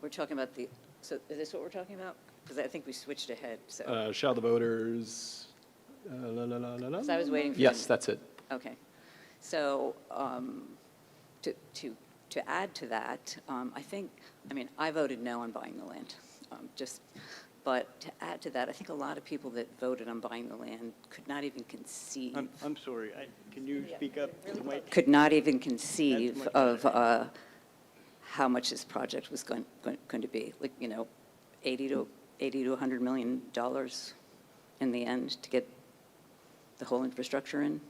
We're talking about the, so is this what we're talking about? Because I think we switched ahead, so. Shall the voters, la, la, la, la, la. So I was waiting for Yes, them. that's it. Okay. So to add to that, I mean, I voted no on buying the land, but to add to that, I think a lot of people that voted on buying the land could not even conceive. I'm sorry, can you speak up? The mic? Could not even conceive much of how much this project was going to be. Like, you know, $80 to $100 million in the end to get the whole infrastructure in.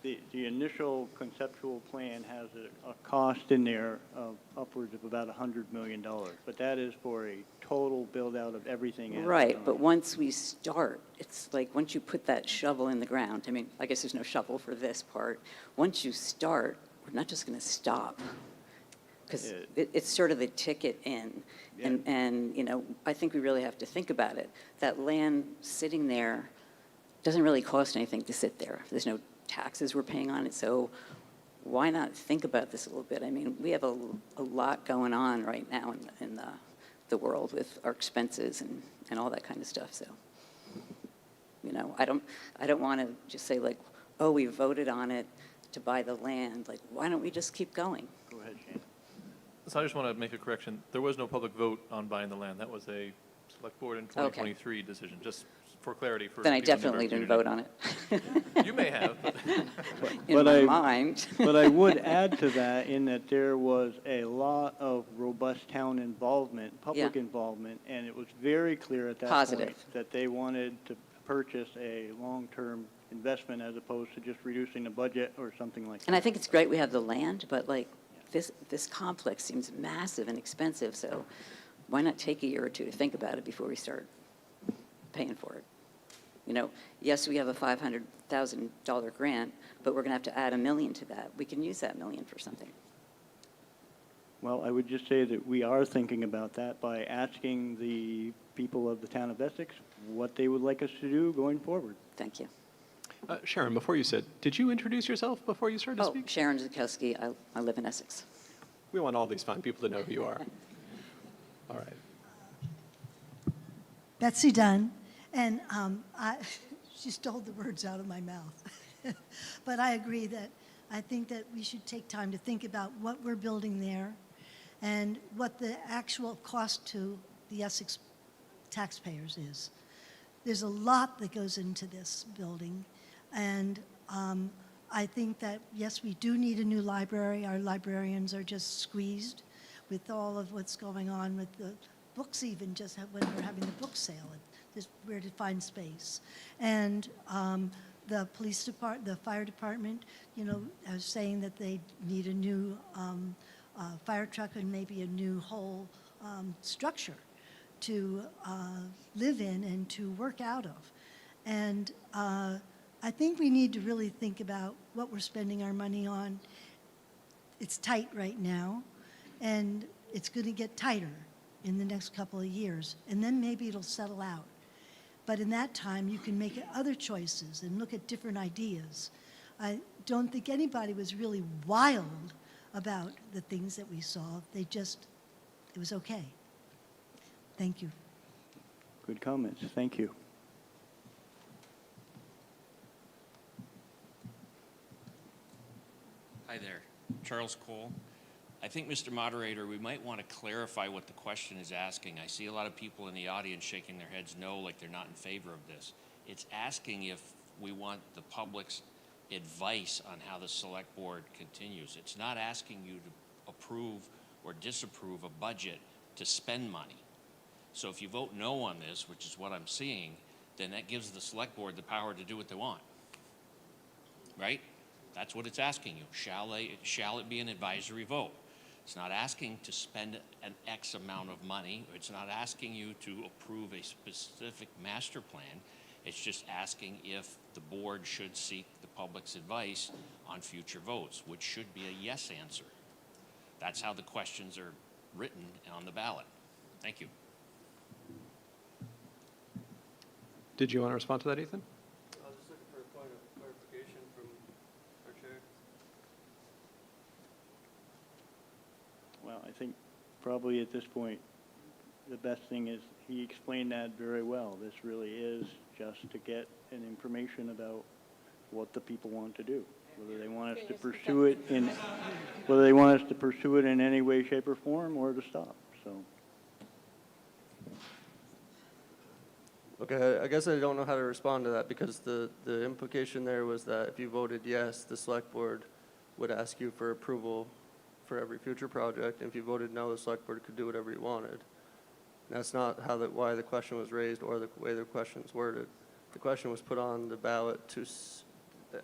The initial conceptual plan has a cost in there of upwards of about $100 million, but that is for a total build-out of everything. at the Right, time. but once we start, it's like, once you put that shovel in the ground, I mean, I guess there's no shovel for this part. Once you start, we're not just going to stop, because it's sort of the ticket in. Yeah. And, you know, I think we really have to think about it. That land sitting there doesn't really cost anything to sit there. There's no taxes we're paying on it, so why not think about this a little bit? I mean, we have a lot going on right now in the world with our expenses and all that kind of stuff, so, you know, I don't want to just say like, oh, we voted on it to buy the land. Like, why don't we just keep going? Go ahead, Shane. So I just want to make a correction. There was no public vote on buying the land. That was a select board in 2023 decision, just for clarity. For Then I people in the definitely didn't vote on it. You may have, but In my mind. But I would add to that in that there was a lot of robust town involvement, public Yeah. involvement, and it was very clear at that Positive. point that they wanted to purchase a long-term investment as opposed to just reducing the budget or something like that. And I think it's great we have the land, but like, this complex seems massive and expensive, so why not take a year or two to think about it before we start paying for it? You know, yes, we have a $500,000 grant, but we're going to have to add $1 million to that. We can use that $1 million for something. Well, I would just say that we are thinking about that by asking the people of the town of Essex what they would like us to do going forward. Thank you. Sharon, before you sit, did you introduce yourself before you started to Oh, speak? Sharon Zakowski. I live in Essex. We want all these fine people to know who you are. All right. Betsy Dunn, and she stole the words out of my mouth. But I agree that I think that we should take time to think about what we're building there and what the actual cost to the Essex taxpayers is. There's a lot that goes into this building, and I think that, yes, we do need a new library. Our librarians are just squeezed with all of what's going on with the books, even just when we're having the book sale, just where to find space. And the police department, the fire department, you know, are saying that they need a new fire truck and maybe a new whole structure to live in and to work out of. And I think we need to really think about what we're spending our money on. It's tight right now, and it's going to get tighter in the next couple of years, and then maybe it'll settle out. But in that time, you can make other choices and look at different ideas. I don't think anybody was really wild about the things that we saw. They just, it was okay. Thank you. Good comments. Thank you. Hi there, Charles Cole. I think, Mr. Moderator, we might want to clarify what the question is asking. I see a lot of people in the audience shaking their heads no, like they're not in favor of this. It's asking if we want the public's advice on how the select board continues. It's not asking you to approve or disapprove a budget to spend money. So if you vote no on this, which is what I'm seeing, then that gives the select board the power to do what they want, right? That's what it's asking you. Shall it be an advisory vote? It's not asking to spend an X amount of money. It's not asking you to approve a specific master plan. It's just asking if the board should seek the public's advice on future votes, which should be a yes answer. That's how the questions are written on the ballot. Thank you. Did you want to respond to that, Ethan? I was just looking for a point of clarification from our chair. Well, I think probably at this point, the best thing is he explained that very well. This really is just to get an information about what the people want to do, whether they want us to pursue it in any way, shape, or form, or to stop. So. Okay, I guess I don't know how to respond to that because the implication there was that if you voted yes, the select board would ask you for approval for every future project. And if you voted no, the select board could do whatever you wanted. And that's not why the question was raised or the way the question was worded. The question was put on the ballot to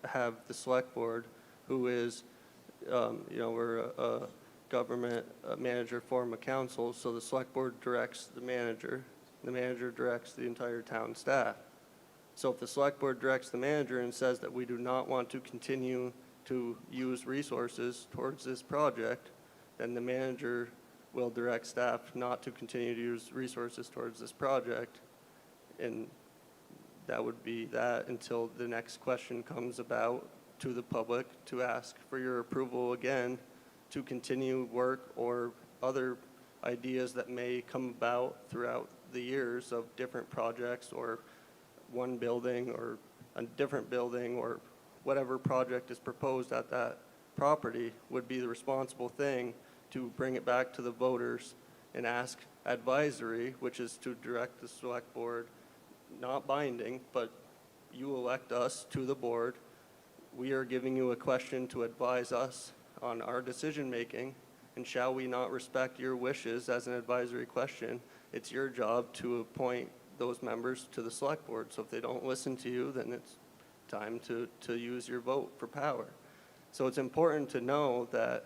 have the select board, who is, we're a government manager form of council, so the select board directs the manager. The manager directs the entire town staff. So if the select board directs the manager and says that we do not want to continue to use resources towards this project, then the manager will direct staff not to continue to use resources towards this project. And that would be that until the next question comes about to the public to ask for your approval again to continue work or other ideas that may come about throughout the years of different projects or one building or a different building or whatever project is proposed at that property would be the responsible thing to bring it back to the voters and ask advisory, which is to direct the select board, not binding, but you elect us to the board. We are giving you a question to advise us on our decision making, and shall we not respect your wishes as an advisory question? It's your job to appoint those members to the select board. So if they don't listen to you, then it's time to use your vote for power. So it's important to know that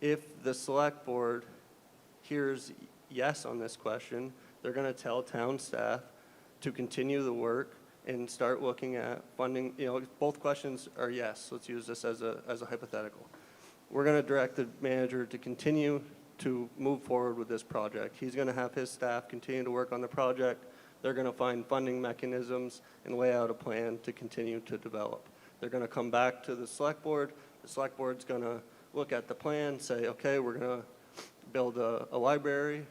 if the select board hears yes on this question, they're going to tell town staff to continue the work and start looking at funding. Both questions are yes. Let's use this as a hypothetical. We're going to direct the manager to continue to move forward with this project. He's going to have his staff continue to work on the project they're going to find funding mechanisms and lay out a plan to continue to develop. They're going to come back to the select board. The select board's going to look at the plan, say, okay, we're going to build a library,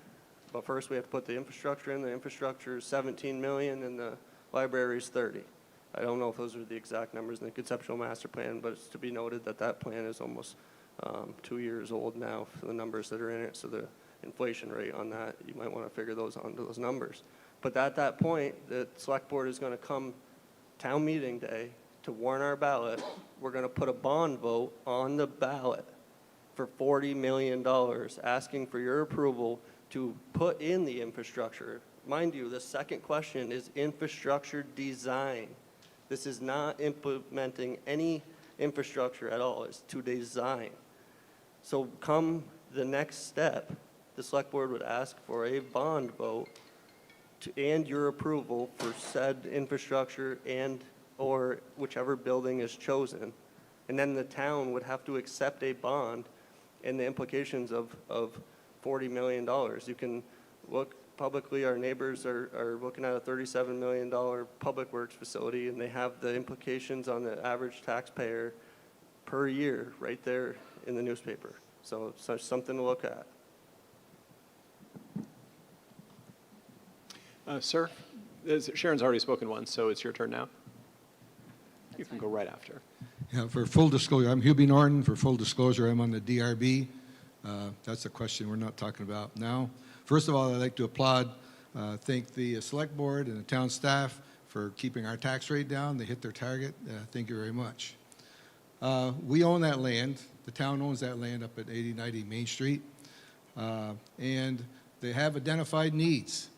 but first we have to put the infrastructure in. The infrastructure is 17 million and the library is 30. I don't know if those are the exact numbers in the conceptual master plan, but it's to be noted that that plan is almost 2 years old now for the numbers that are in it. So the inflation rate on that, you might want to figure those onto those numbers. But at that point, the select board is going to come town meeting day to warn our ballot. We're going to put a bond vote on the ballot for $40 million, asking for your approval to put in the infrastructure. Mind you, the second question is infrastructure design. This is not implementing any infrastructure at all. It's to design. So come the next step, the select board would ask for a bond vote and your approval for said infrastructure and or whichever building is chosen. And then the town would have to accept a bond and the implications of $40 million. You can look publicly, our neighbors are looking at a $37 million public works facility, and they have the implications on the average taxpayer per year right there in the newspaper. So it's something to look at. Sir, Sharon's already spoken once, so it's your turn now. You can go right after. Yeah, for full disclosure, I'm Hubie Norton. For full disclosure, I'm on the DRB. That's a question we're not talking about now. First of all, I'd like to thank the select board and the town staff for keeping our tax rate down. They hit their target. Thank you very much. We own that land. The town owns that land up at 8090 Main Street. And they have identified needs.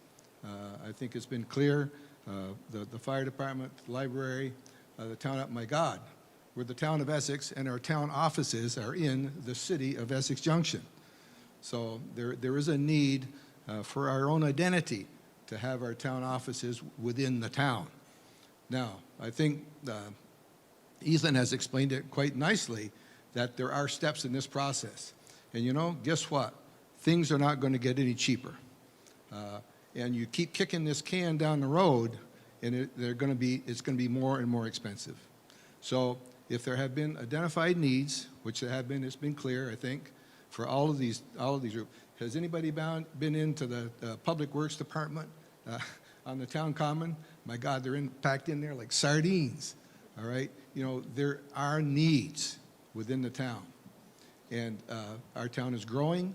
I think it's been clear. The fire department, the library, the town, my God, we're the town of Essex, and our town offices are in the city of Essex Junction. So there is a need for our own identity to have our town offices within the town. Now, I think Ethan has explained it quite nicely that there are steps in this process. And you know, guess what? Things are not going to get any cheaper. And you keep kicking this can down the road, and it's going to be more and more expensive. So if there have been identified needs, which there have been, it's been clear, I think, for all of these groups. Has anybody been into the Public Works Department on the town common? My God, they're packed in there like sardines, all right? You know, there are needs within the town. And our town is growing,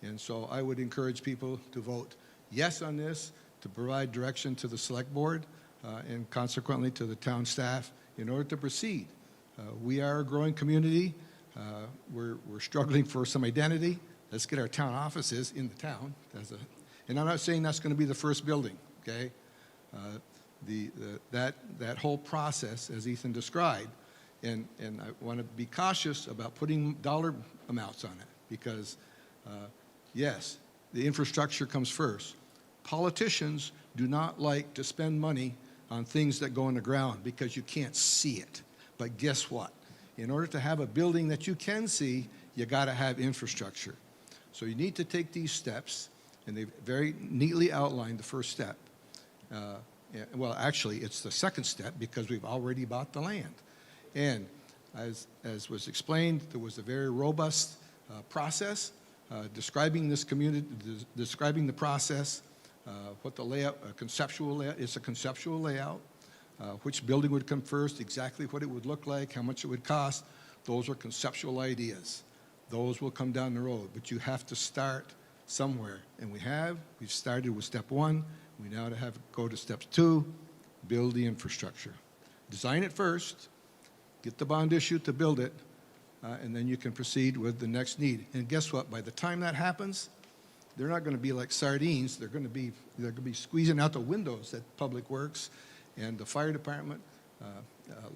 and so I would encourage people to vote yes on this, to provide direction to the select board and consequently to the town staff in order to proceed. We are a growing community. We're struggling for some identity. Let's get our town offices in the town. And I'm not saying that's going to be the first building, okay? That whole process, as Ethan described, and I want to be cautious about putting dollar amounts on it because, yes, the infrastructure comes first. Politicians do not like to spend money on things that go in the ground because you can't see it. But guess what? In order to have a building that you can see, you got to have infrastructure. So you need to take these steps, and they've very neatly outlined the first step. Well, actually, it's the second step because we've already bought the land. And as was explained, there was a very robust process describing this community, describing the process, what the layout, conceptual layout, it's a conceptual layout, which building would come first, exactly what it would look like, how much it would cost. Those are conceptual ideas. Those will come down the road, but you have to start somewhere. And we've started with step one. We now have to go to step two, build the infrastructure. Design it first, get the bond issue to build it, and then you can proceed with the next need. And guess what? By the time that happens, they're not going to be like sardines. They're going to be squeezing out the windows at Public Works and the fire department,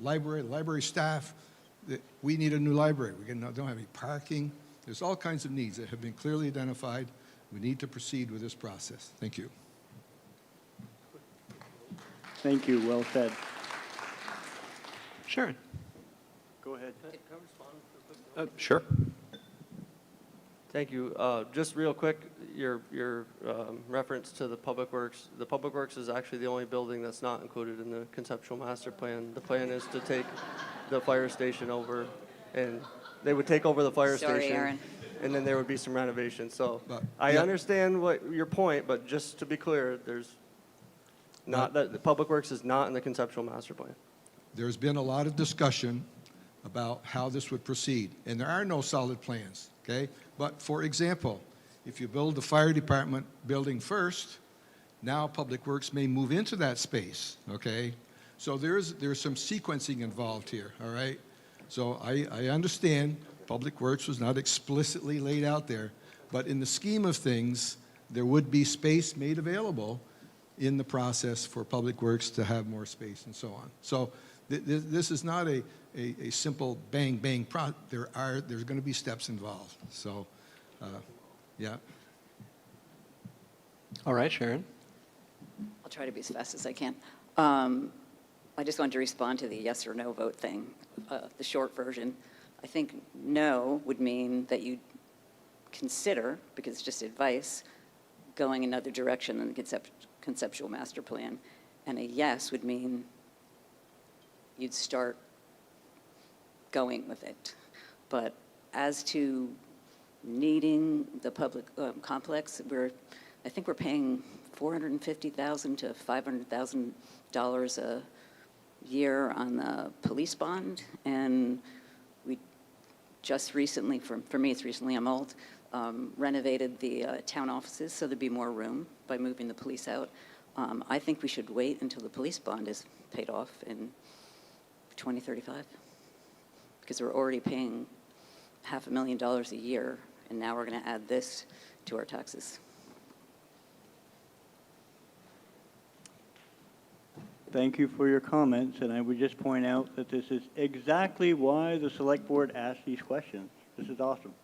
library staff. We need a new library. We don't have any parking. There's all kinds of needs that have been clearly identified. We need to proceed with this process. Thank you. Thank you. Well said. Sharon. Go ahead. Sure. Thank you. Just real quick, your reference to the Public Works. The Public Works is actually the only building that's not included in the conceptual master plan. The plan is to take the fire station over, and they would take over the fire Sorry, station. Aaron. And then there would be some renovation. So I yeah. understand what your point, but just to be clear, there's not that the Public Works is not in the conceptual master plan. There's been a lot of discussion about how this would proceed, and there are no solid plans, okay? But for example, if you build the fire department building first, now Public Works may move into that space, okay? So there's some sequencing involved here, all right? So I understand Public Works was not explicitly laid out there, but in the scheme of things, there would be space made available in the process for Public Works to have more space and so on. So this is not a simple bang, bang, there's going to be steps involved. So, yeah. All right, Sharon. I'll try to be as fast as I can. I just wanted to respond to the yes or no vote thing, the short version. I think no would mean that you consider, because it's just advice, going another direction than the conceptual master plan. And a yes would mean you'd start going with it. But as to needing the public complex, I think we're paying $450,000 to $500,000 a year on the police bond, and we just recently, for me it's recently, I'm old, renovated the town offices so there'd be more room by moving the police out. I think we should wait until the police bond is paid off in 2035, because we're already paying $500,000 a year, and now we're going to add this to our taxes. Thank you for your comments, and I would just point out that this is exactly why the Select Board asked these questions. This is awesome.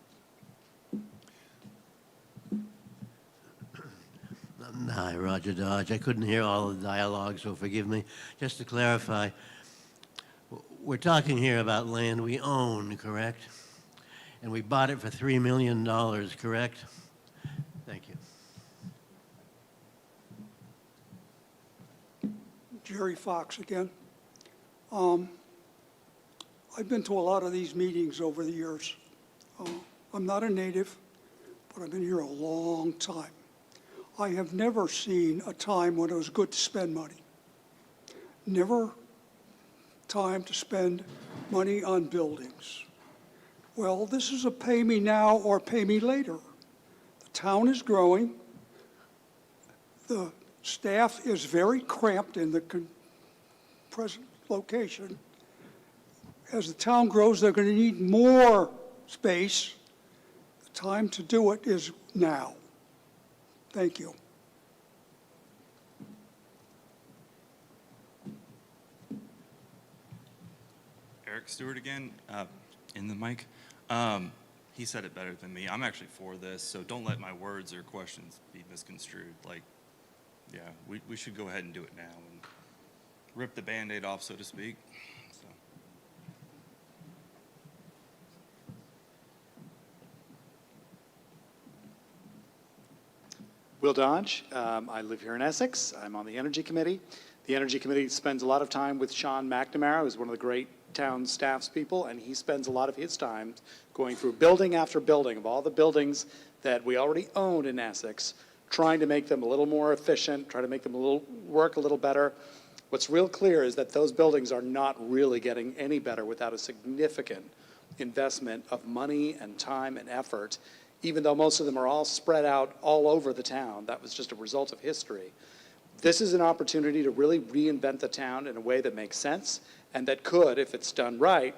Hi, Roger Dodge. I couldn't hear all the dialogue, so forgive me. Just to clarify, we're talking here about land we own, correct? And we bought it for $3 million, correct? Thank you. Jerry Fox again. I've been to a lot of these meetings over the years. I'm not a native, but I've been here a long time. I have never seen a time when it was good to spend money. Never time to spend money on buildings. Well, this is a pay me now or pay me later. The town is growing. The staff is very cramped in the present location. As the town grows, they're going to need more space. The time to do it is now. Thank you. Eric Stewart again, in the mic. He said it better than me. I'm actually for this, so don't let my words or questions be misconstrued. Like, yeah, we should go ahead and do it now and rip the Band-Aid off, so to speak. So. Will Dodge. I live here in Essex. I'm on the Energy Committee. The Energy Committee spends a lot of time with Sean McNamara, who's one of the great town staffs people, and he spends a lot of his time going through building after building of all the buildings that we already own in Essex, trying to make them a little more efficient, try to make them work a little better. What's real clear is that those buildings are not really getting any better without a significant investment of money and time and effort, even though most of them are all spread out all over the town. That was just a result of history. This is an opportunity to really reinvent the town in a way that makes sense and that could, if it's done right,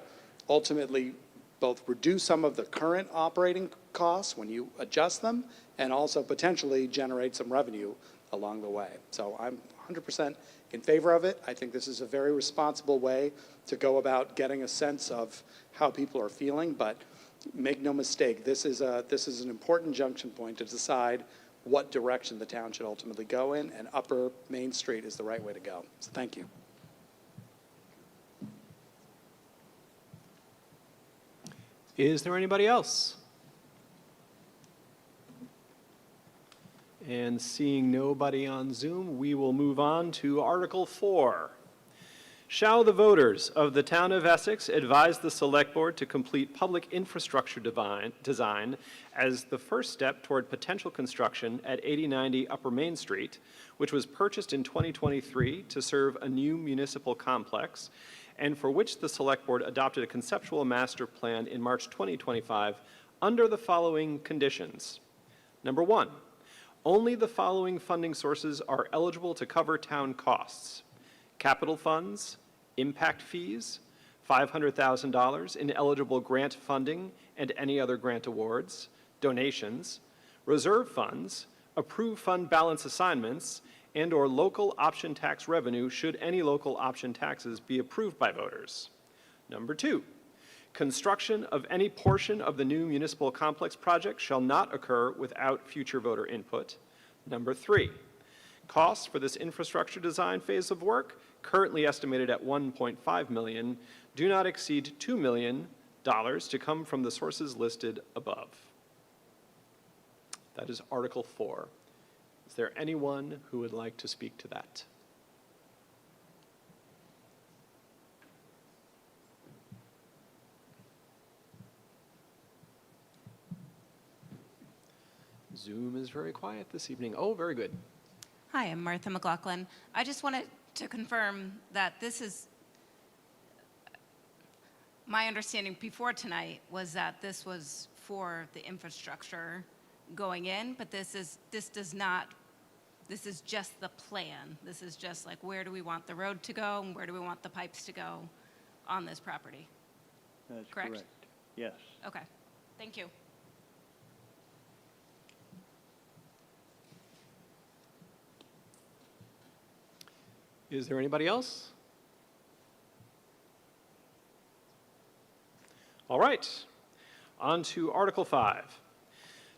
ultimately both reduce some of the current operating costs when you adjust them and also potentially generate some revenue along the way. So I'm 100% in favor of it. I think this is a very responsible way to go about getting a sense of how people are feeling, but make no mistake, this is an important junction point to decide what direction the town should ultimately go in, and Upper Main Street is the right way to go. So thank you. Is there anybody else? And seeing nobody on Zoom, we will move on to Article 4. Shall the voters of the town of Essex advise the Select Board to complete public infrastructure design as the first step toward potential construction at 8090 Upper Main Street, which was purchased in 2023 to serve a new municipal complex, and for which the Select Board adopted a conceptual master plan in March 2025 under the following conditions. Number 1, only the following funding sources are eligible to cover town costs: capital funds, impact fees, $500,000 in eligible grant funding and any other grant awards, donations, reserve funds, approved fund balance assignments, and/or local option tax revenue should any local option taxes be approved by voters. Number 2, construction of any portion of the new municipal complex project shall not occur without future voter input. Number 3, costs for this infrastructure design phase of work, currently estimated at $1.5 million, do not exceed $2 million to come from the sources listed above. That is Article 4. Is there anyone who would like to speak to that? Zoom is very quiet this evening. Oh, very good. Hi, I'm Martha McLaughlin. I just wanted to confirm that this is, my understanding before tonight was that this was for the infrastructure going in, but this is just the plan. This is just like, where do we want the road to go and where do we want the pipes to go on this property? That's Correct? correct. Yes. Okay, thank you. Is there anybody else? All right, on to Article 5.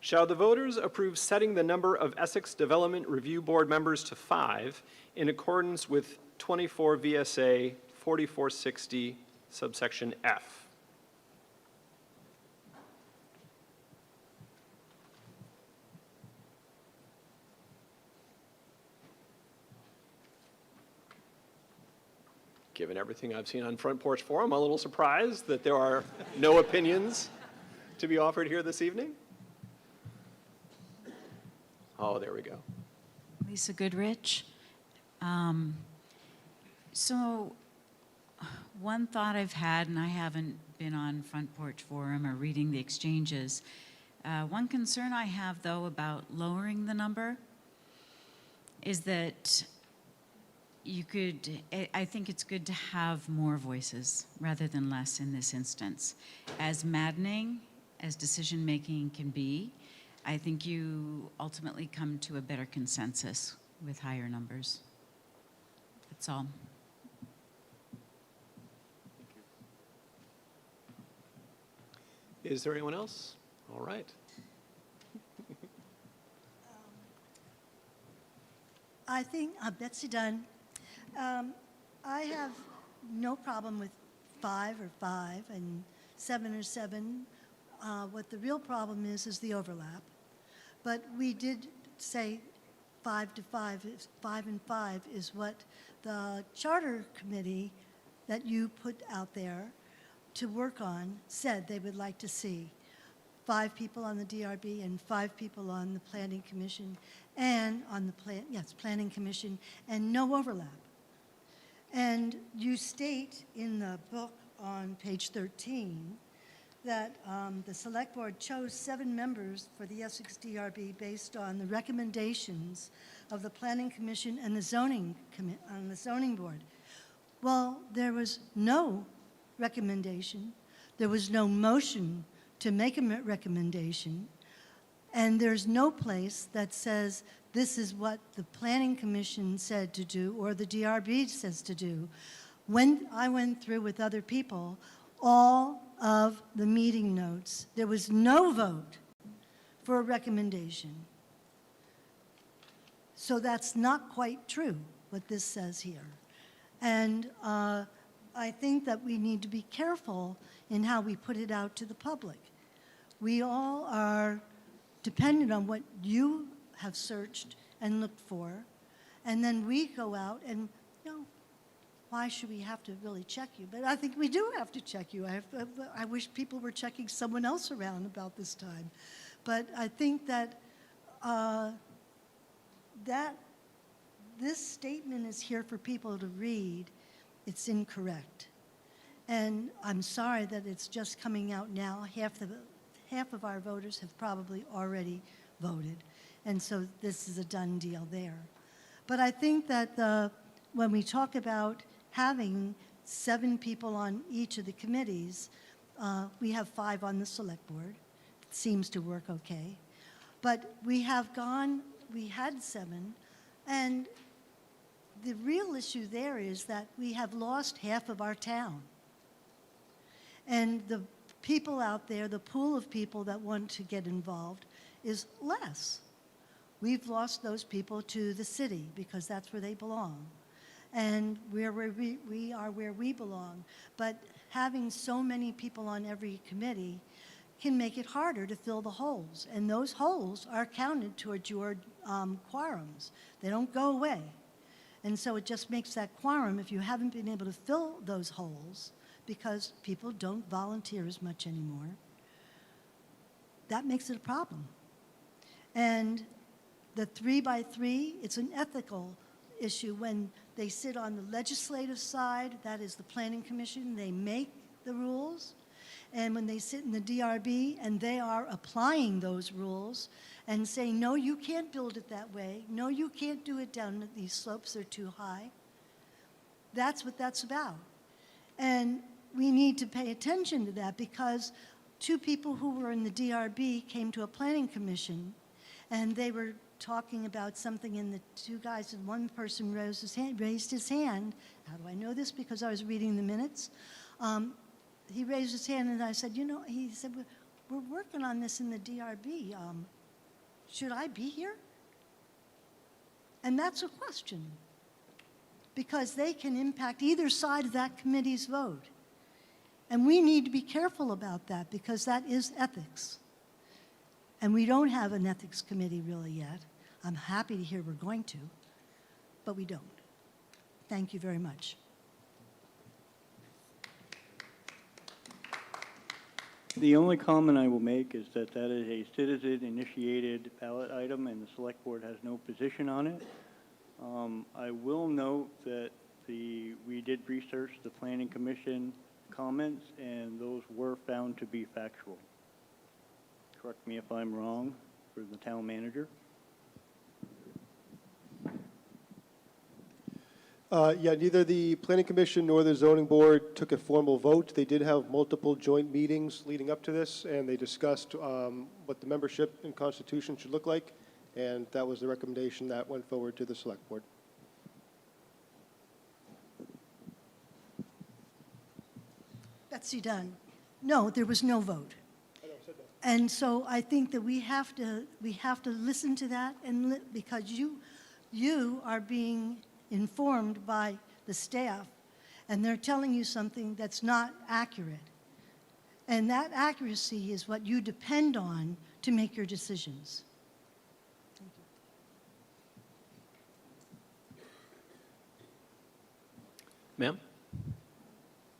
Shall the voters approve setting the number of Essex Development Review Board members to 5 in accordance with 24 VSA 4460 subsection F? Given everything I've seen on Front Porch Forum, I'm a little surprised that there are no opinions to be offered here this evening. Oh, there we go. Lisa Goodrich. So one thought I've had, and I haven't been on Front Porch Forum or reading the exchanges, one concern I have, though, about lowering the number is that I think it's good to have more voices rather than less in this instance. As maddening as decision-making can be, I think you ultimately come to a better consensus with higher numbers. That's all. Is there anyone else? All right. I think, Betsy Dunn, I have no problem with 5 or 5 and 7 or 7. What the real problem is the overlap. But we did say 5 to 5, 5 and 5 is what the charter committee that you put out there to work on said they would like to see. 5 people on the DRB and 5 people on the Planning Commission and on the Planning Commission, and no overlap. And you state in the book on page 13 that the Select Board chose 7 members for the Essex DRB based on the recommendations of the Planning Commission and the Zoning Board. Well, there was no recommendation. There was no motion to make a recommendation. And there's no place that says this is what the Planning Commission said to do or the DRB says to do. When I went through with other people, all of the meeting notes, there was no vote for a recommendation. So that's not quite true, what this says here. And I think that we need to be careful in how we put it out to the public. We all are dependent on what you have searched and looked for, and then we go out and, why should we have to really check you? But I think we do have to check you. I wish people were checking someone else around about this time. But I think that this statement is here for people to read. It's incorrect. And I'm sorry that it's just coming out now. Half of our voters have probably already voted. And so this is a done deal there. But I think that when we talk about having 7 people on each of the committees, we have 5 on the select board. It seems to work okay. But we had 7, and the real issue there is that we have lost half of our town. And the people out there, the pool of people that want to get involved is less. We've lost those people to the city because that's where they belong. And we are where we belong. But having so many people on every committee can make it harder to fill the holes. And those holes are counted towards your quorums. They don't go away. And so it just makes that quorum, if you haven't been able to fill those holes, because people don't volunteer as much anymore, that makes it a problem. And the 3x3, it's an ethical issue. When they sit on the legislative side, that is the Planning Commission, they make the rules. And when they sit in the DRB and they are applying those rules and saying, no, you can't build it that way. No, you can't do it down at these slopes, they're too high. That's what that's about. And we need to pay attention to that, because 2 people who were in the DRB came to a planning commission and they were talking about something, and the 2 guys, and one person raised his hand. How do I know this? Because I was reading the minutes. He raised his hand and I said, he said, we're working on this in the DRB. Should I be here? And that's a question, because they can impact either side of that committee's vote. And we need to be careful about that, because that is ethics. And we don't have an ethics committee really yet. I'm happy to hear we're going to, but we don't. Thank you very much. The only comment I will make is that that is a citizen-initiated ballot item, and the Select Board has no position on it. I will note that we did research the Planning Commission comments, and those were found to be factual. Correct me if I'm wrong, for the town manager. Yeah, neither the Planning Commission nor the Zoning Board took a formal vote. They did have multiple joint meetings leading up to this, and they discussed what the membership and constitution should look like, and that was the recommendation that went forward to the Select Board. Betsy Dunn. No, there was no vote. And so I think that we have to listen to that, and because you are being informed by the staff, and they're telling you something that's not accurate. And that accuracy is what you depend on to make your decisions. Thank you. Ma'am?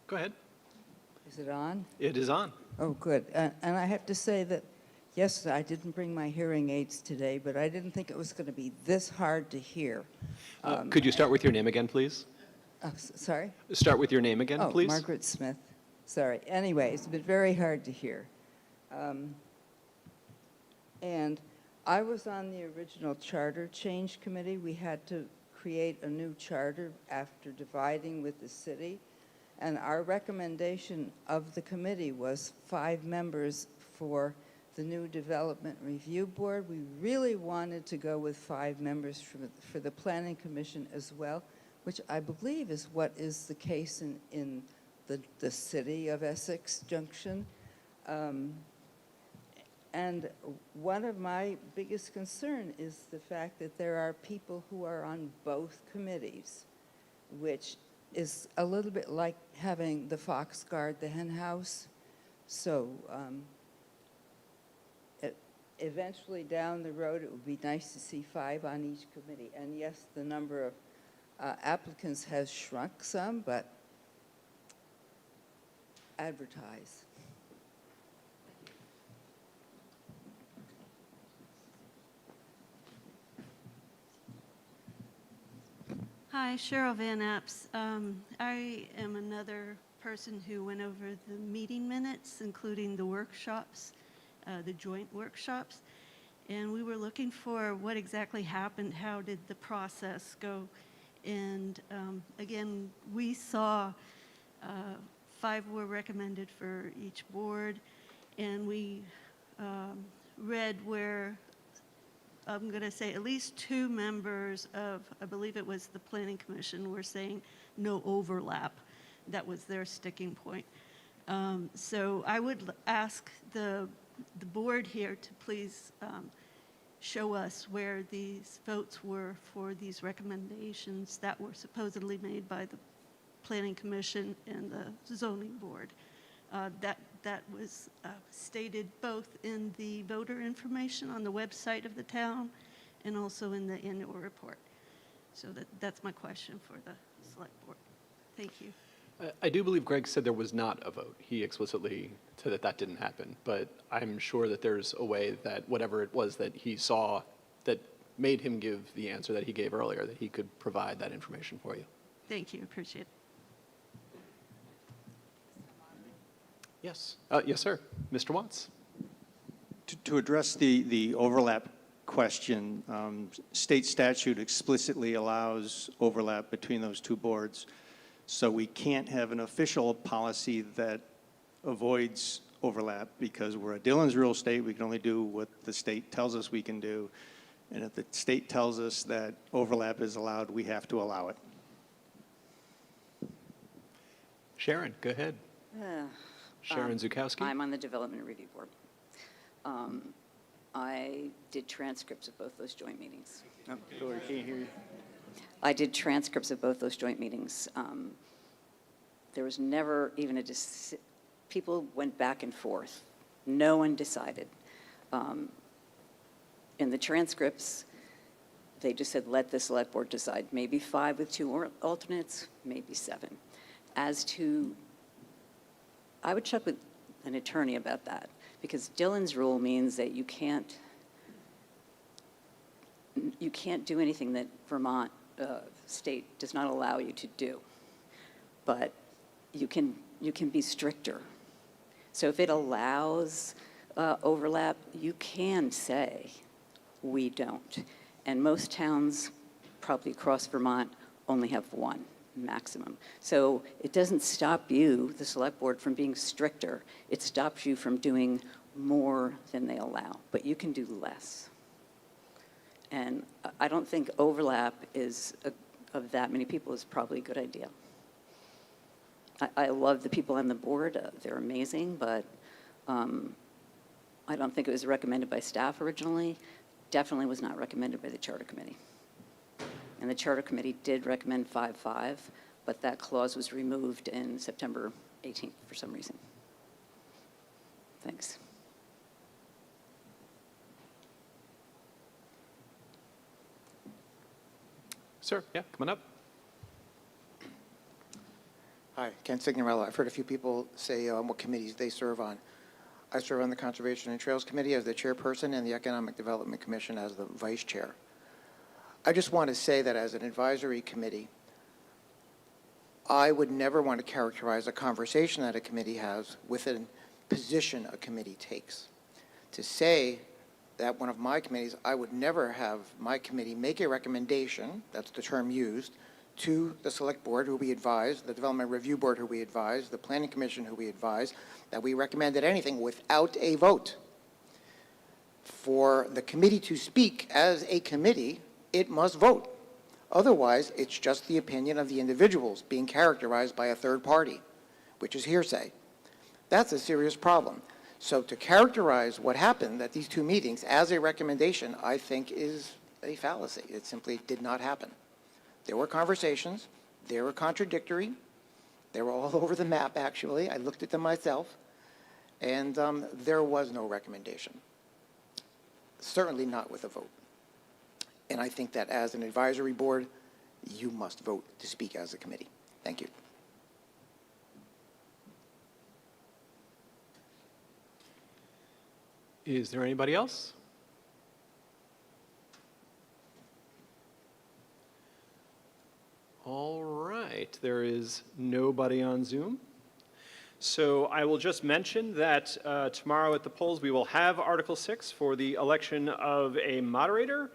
Go ahead. Is it on? It is on. Oh, good. And I have to say that, yes, I didn't bring my hearing aids today, but I didn't think it was going to be this hard to hear. Could you start with your name again, please? Sorry? Start with your name again, please. Margaret Smith. Sorry. Anyway, it's been very hard to hear. And I was on the original charter change committee. We had to create a new charter after dividing with the city. And our recommendation of the committee was 5 members for the new Development Review Board. We really wanted to go with 5 members for the Planning Commission as well, which I believe is what is the case in the city of Essex Junction. And one of my biggest concern is the fact that there are people who are on both committees, which is a little bit like having the fox guard the hen house. So eventually down the road, it would be nice to see 5 on each committee. And yes, the number of applicants has shrunk some, but advertise. Hi, Cheryl Van Apps. I am another person who went over the meeting minutes, including the workshops, the joint workshops. And we were looking for what exactly happened, how did the process go? And again, we saw 5 were recommended for each board, and we read where I'm going to say at least 2 members of, I believe it was the Planning Commission, were saying no overlap. That was their sticking point. So I would ask the board here to please show us where these votes were for these recommendations that were supposedly made by the Planning Commission and the Zoning Board. That was stated both in the voter information on the website of the town and also in the annual report. So that's my question for the Select Board. Thank you. I do believe Greg said there was not a vote. He explicitly said that didn't happen, but I'm sure that there's a way that whatever it was that he saw that made him give the answer that he gave earlier, that he could provide that information for you. Thank you, appreciate it. Yes. Yes, sir. Mr. Watts. To address the overlap question, state statute explicitly allows overlap between those 2 boards. So we can't have an official policy that avoids overlap because we're a Dillon's rule state. We can only do what the state tells us we can do. And if the state tells us that overlap is allowed, we have to allow it. Sharon, go ahead. Sharon Zukowski. I'm on the Development Review Board. I did transcripts of both those joint meetings. Oh, sorry, can't hear you. I did transcripts of both those joint meetings. There was never even a people went back and forth. No one decided. In the transcripts, they just said, let the Select Board decide. Maybe 5 with 2 alternates, maybe 7. As to, I would check with an attorney about that, because Dillon's rule means that you can't do anything that Vermont state does not allow you to do. But you can be stricter. So if it allows overlap, you can say, we don't. And most towns, probably across Vermont, only have 1 maximum. So it doesn't stop you, the Select Board, from being stricter. It stops you from doing more than they allow, but you can do less. And I don't think overlap of that many people is probably a good idea. I love the people on the board. They're amazing, but I don't think it was recommended by staff originally. Definitely was not recommended by the Charter Committee. And the Charter Committee did recommend 5-5, but that clause was removed in September 18th for some reason. Thanks. Sir, yeah, come on up. Hi, Ken Signorello. I've heard a few people say what committees they serve on. I serve on the Conservation and Trails Committee as the chairperson and the Economic Development Commission as the vice chair. I just want to say that as an advisory committee, I would never want to characterize a conversation that a committee has with a position a committee takes. To say that one of my committees, I would never have my committee make a recommendation, that's the term used, to the Select Board who we advise, the Development Review Board who we advise, the Planning Commission who we advise, that we recommended anything without a vote. For the committee to speak as a committee, it must vote. Otherwise, it's just the opinion of the individuals being characterized by a third party, which is hearsay. That's a serious problem. So to characterize what happened at these 2 meetings as a recommendation, I think is a fallacy. It simply did not happen. There were conversations. They were contradictory. They were all over the map, actually. I looked at them myself. And there was no recommendation. certainly not with a vote. And I think that as an advisory board, you must vote to speak as a committee. Thank you. Is there anybody else? All right, there is nobody on Zoom. So I will just mention that tomorrow at the polls, we will have Article 6 for the election of a moderator.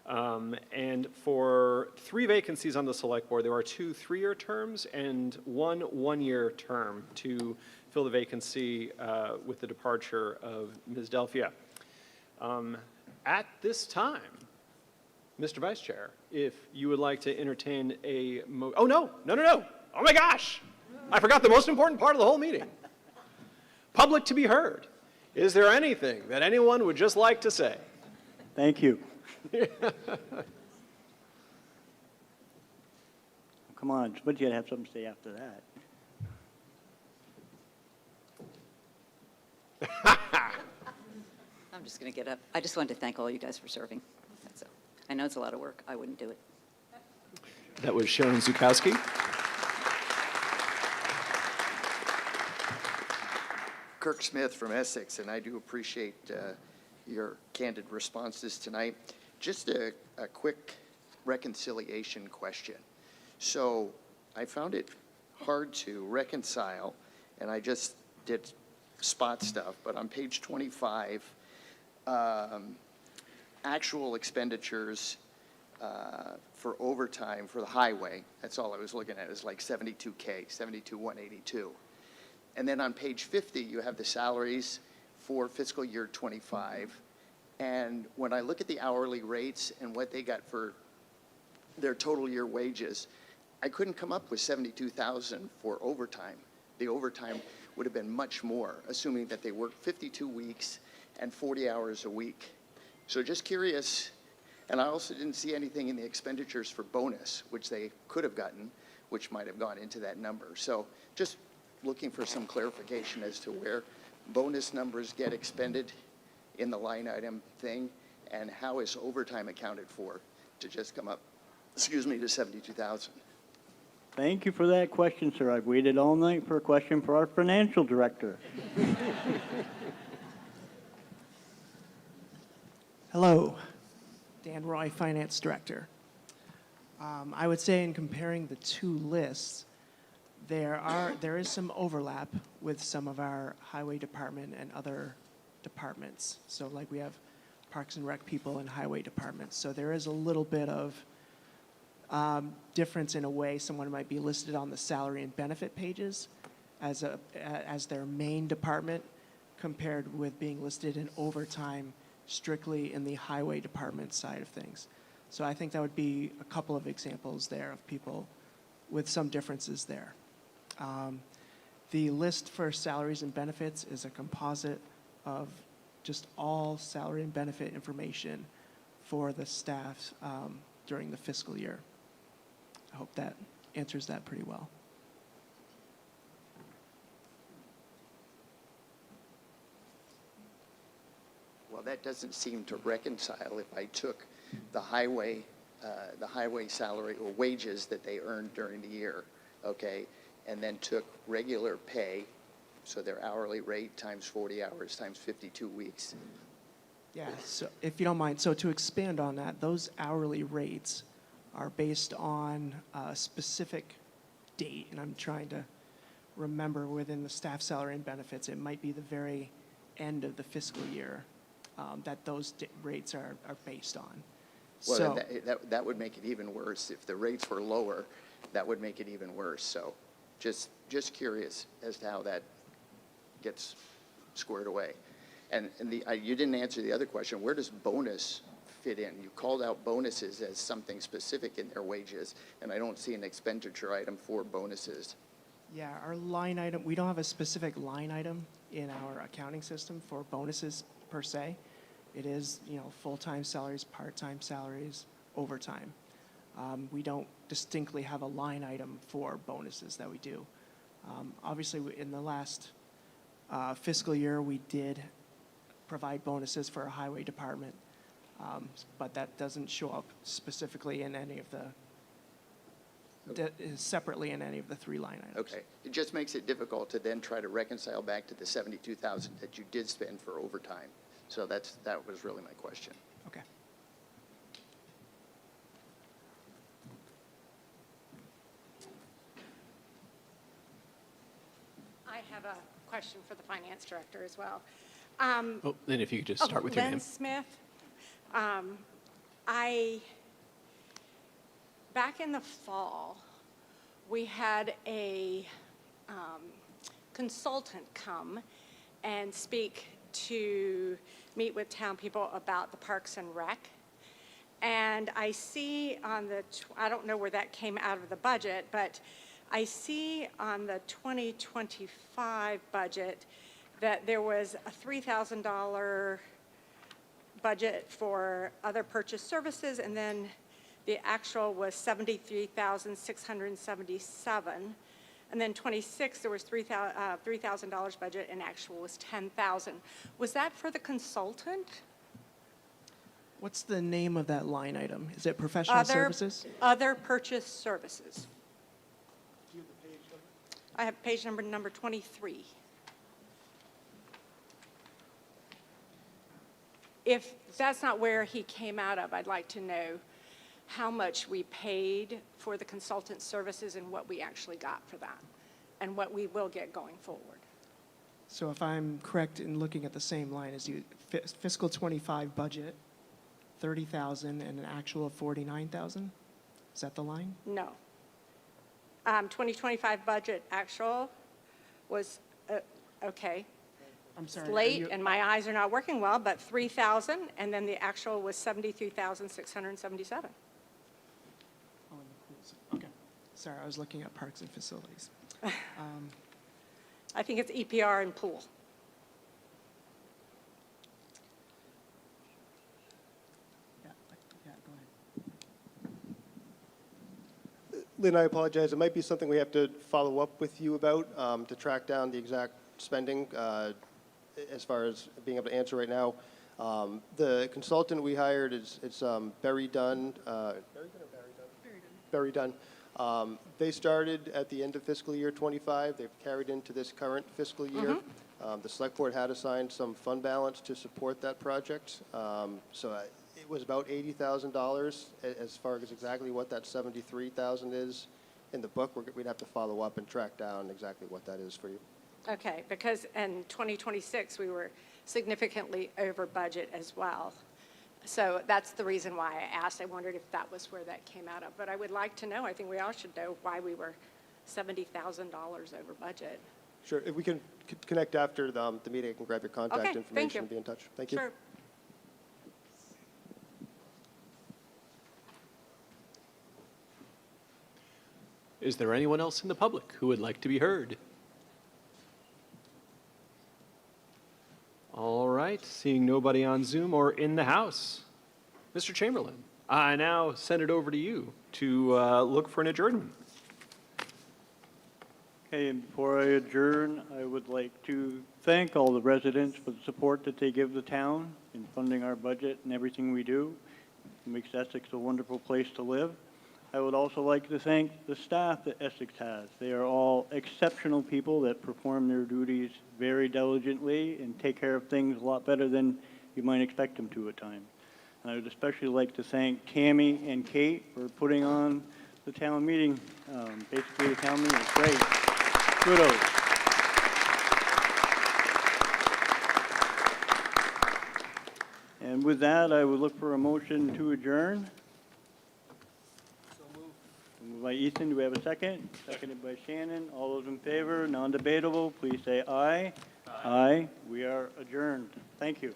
And for 3 vacancies on the select board, there are 2 3-year terms and 1 1-year term to fill the vacancy with the departure of Ms. Delphia. At this time, Mr. Vice Chair, if you would like to entertain a oh, no. Oh my gosh. I forgot the most important part of the whole meeting. Public to be heard. Is there anything that anyone would just like to say? Thank you. Come on, but you gotta have something to say after that. I'm just going to get up. I just wanted to thank all you guys for serving. That's all. I know it's a lot of work. I wouldn't do it. That was Sharon Zukowski. Kirk Smith from Essex, and I do appreciate your candid responses tonight. Just a quick reconciliation question. So I found it hard to reconcile, and I just did spot stuff, but on page 25, actual expenditures for overtime for the highway, that's all I was looking at, is like 72K, 72,182. And then on page 50, you have the salaries for fiscal year 25. And when I look at the hourly rates and what they got for their total year wages, I couldn't come up with 72,000 for overtime. The overtime would have been much more, assuming that they worked 52 weeks and 40 hours a week. So just curious, and I also didn't see anything in the expenditures for bonus, which they could have gotten, which might have gone into that number. So just looking for some clarification as to where bonus numbers get expended in the line item thing, and how is overtime accounted for to just come up, to 72,000. Thank you for that question, sir. I've waited all night for a question for our financial director. Hello, Dan Roy, Finance Director. I would say in comparing the 2 lists, there is some overlap with some of our highway department and other departments. So like we have Parks and Rec people and highway departments. So there is a little bit of difference in a way someone might be listed on the salary and benefit pages as their main department compared with being listed in overtime strictly in the highway department side of things. So I think that would be a couple of examples there of people with some differences there. The list for salaries and benefits is a composite of just all salary and benefit information for the staff during the fiscal year. I hope that answers that pretty well. Well, that doesn't seem to reconcile if I took the highway salary or wages that they earned during the year, okay, and then took regular pay, so their hourly rate times 40 hours times 52 weeks. Yeah, so if you don't mind, so to expand on that, those hourly rates are based on a specific date, and I'm trying to remember within the staff salary and benefits, it might be the very end of the fiscal year that those rates are based on. Well, So, that would make it even worse. If the rates were lower, that would make it even worse. So just curious as to how that gets squared away. And you didn't answer the other question. Where does bonus fit in? You called out bonuses as something specific in their wages, and I don't see an expenditure item for bonuses. yeah, our line item, we don't have a specific line item in our accounting system for bonuses per se. It is, full-time salaries, part-time salaries, overtime. We don't distinctly have a line item for bonuses that we do. Obviously, in the last fiscal year, we did provide bonuses for our highway department. but that doesn't show up specifically in any of separately in any of the 3 line items. Okay. It just makes it difficult to then try to reconcile back to the 72,000 that you did spend for overtime. So that was really my question. Okay. I have a question for the finance director as well. Oh, then if you could just start with your Lynn name. Smith. Back in the fall, we had a consultant come and speak to meet with town people about the Parks and Rec. And I see on the, I don't know where that came out of the budget, but I see on the 2025 budget that there was a $3,000 budget for other purchase services, and then the actual was $73,677. And then 26, there was $3,000 budget, and actual was $10,000. Was that for the consultant? What's the name of that line item? Is it professional services? Other purchase services. I have page number 23. If that's not where he came out of, I'd like to know how much we paid for the consultant services and what we actually got for that, and what we will get going forward. So if I'm correct in looking at the same line as you, fiscal 25 budget, 30,000 and an actual of 49,000? Is that the line? No. 2025 budget actual was, okay. I'm sorry. It's late and my eyes are not working well, but 3,000, and then the actual was 73,677. Okay. Sorry, I was looking at parks and facilities. I think it's EPR and pool. Lynn, I apologize. It might be something we have to follow up with you about to track down the exact spending as far as being able to answer right now. The consultant we hired it's Berry Dunn. Berry Dunn. They started at the end of fiscal year 25. They've carried into this current fiscal year. The select board had assigned some fund balance to support that project. So it was about $80,000 as far as exactly what that 73,000 is in the book. We'd have to follow up and track down exactly what that is for you. Okay, because in 2026, we were significantly over budget as well. So that's the reason why I asked. I wondered if that was where that came out of. But I would like to know, I think we all should know why we were $70,000 over budget. Sure. If we can connect after the meeting, I can grab your contact Okay, information thank you. and be in touch. Thank you. Sure. Is there anyone else in the public who would like to be heard? All right, seeing nobody on Zoom or in the house. Mr. Chamberlain, I now send it over to you to look for an adjournment. Okay, and before I adjourn, I would like to thank all the residents for the support that they give the town in funding our budget and everything we do. It makes Essex a wonderful place to live. I would also like to thank the staff that Essex has. They are all exceptional people that perform their duties very diligently and take care of things a lot better than you might expect them to at times. And I would especially like to thank Tammy and Kate for putting on the town meeting. Basically, the town meeting is great. Kudos. And with that, I would look for a motion to adjourn. Moved by Ethan, do we have a second? Seconded by Shannon. All those in favor, non-debatable, please say aye. Aye. We are adjourned. Thank you.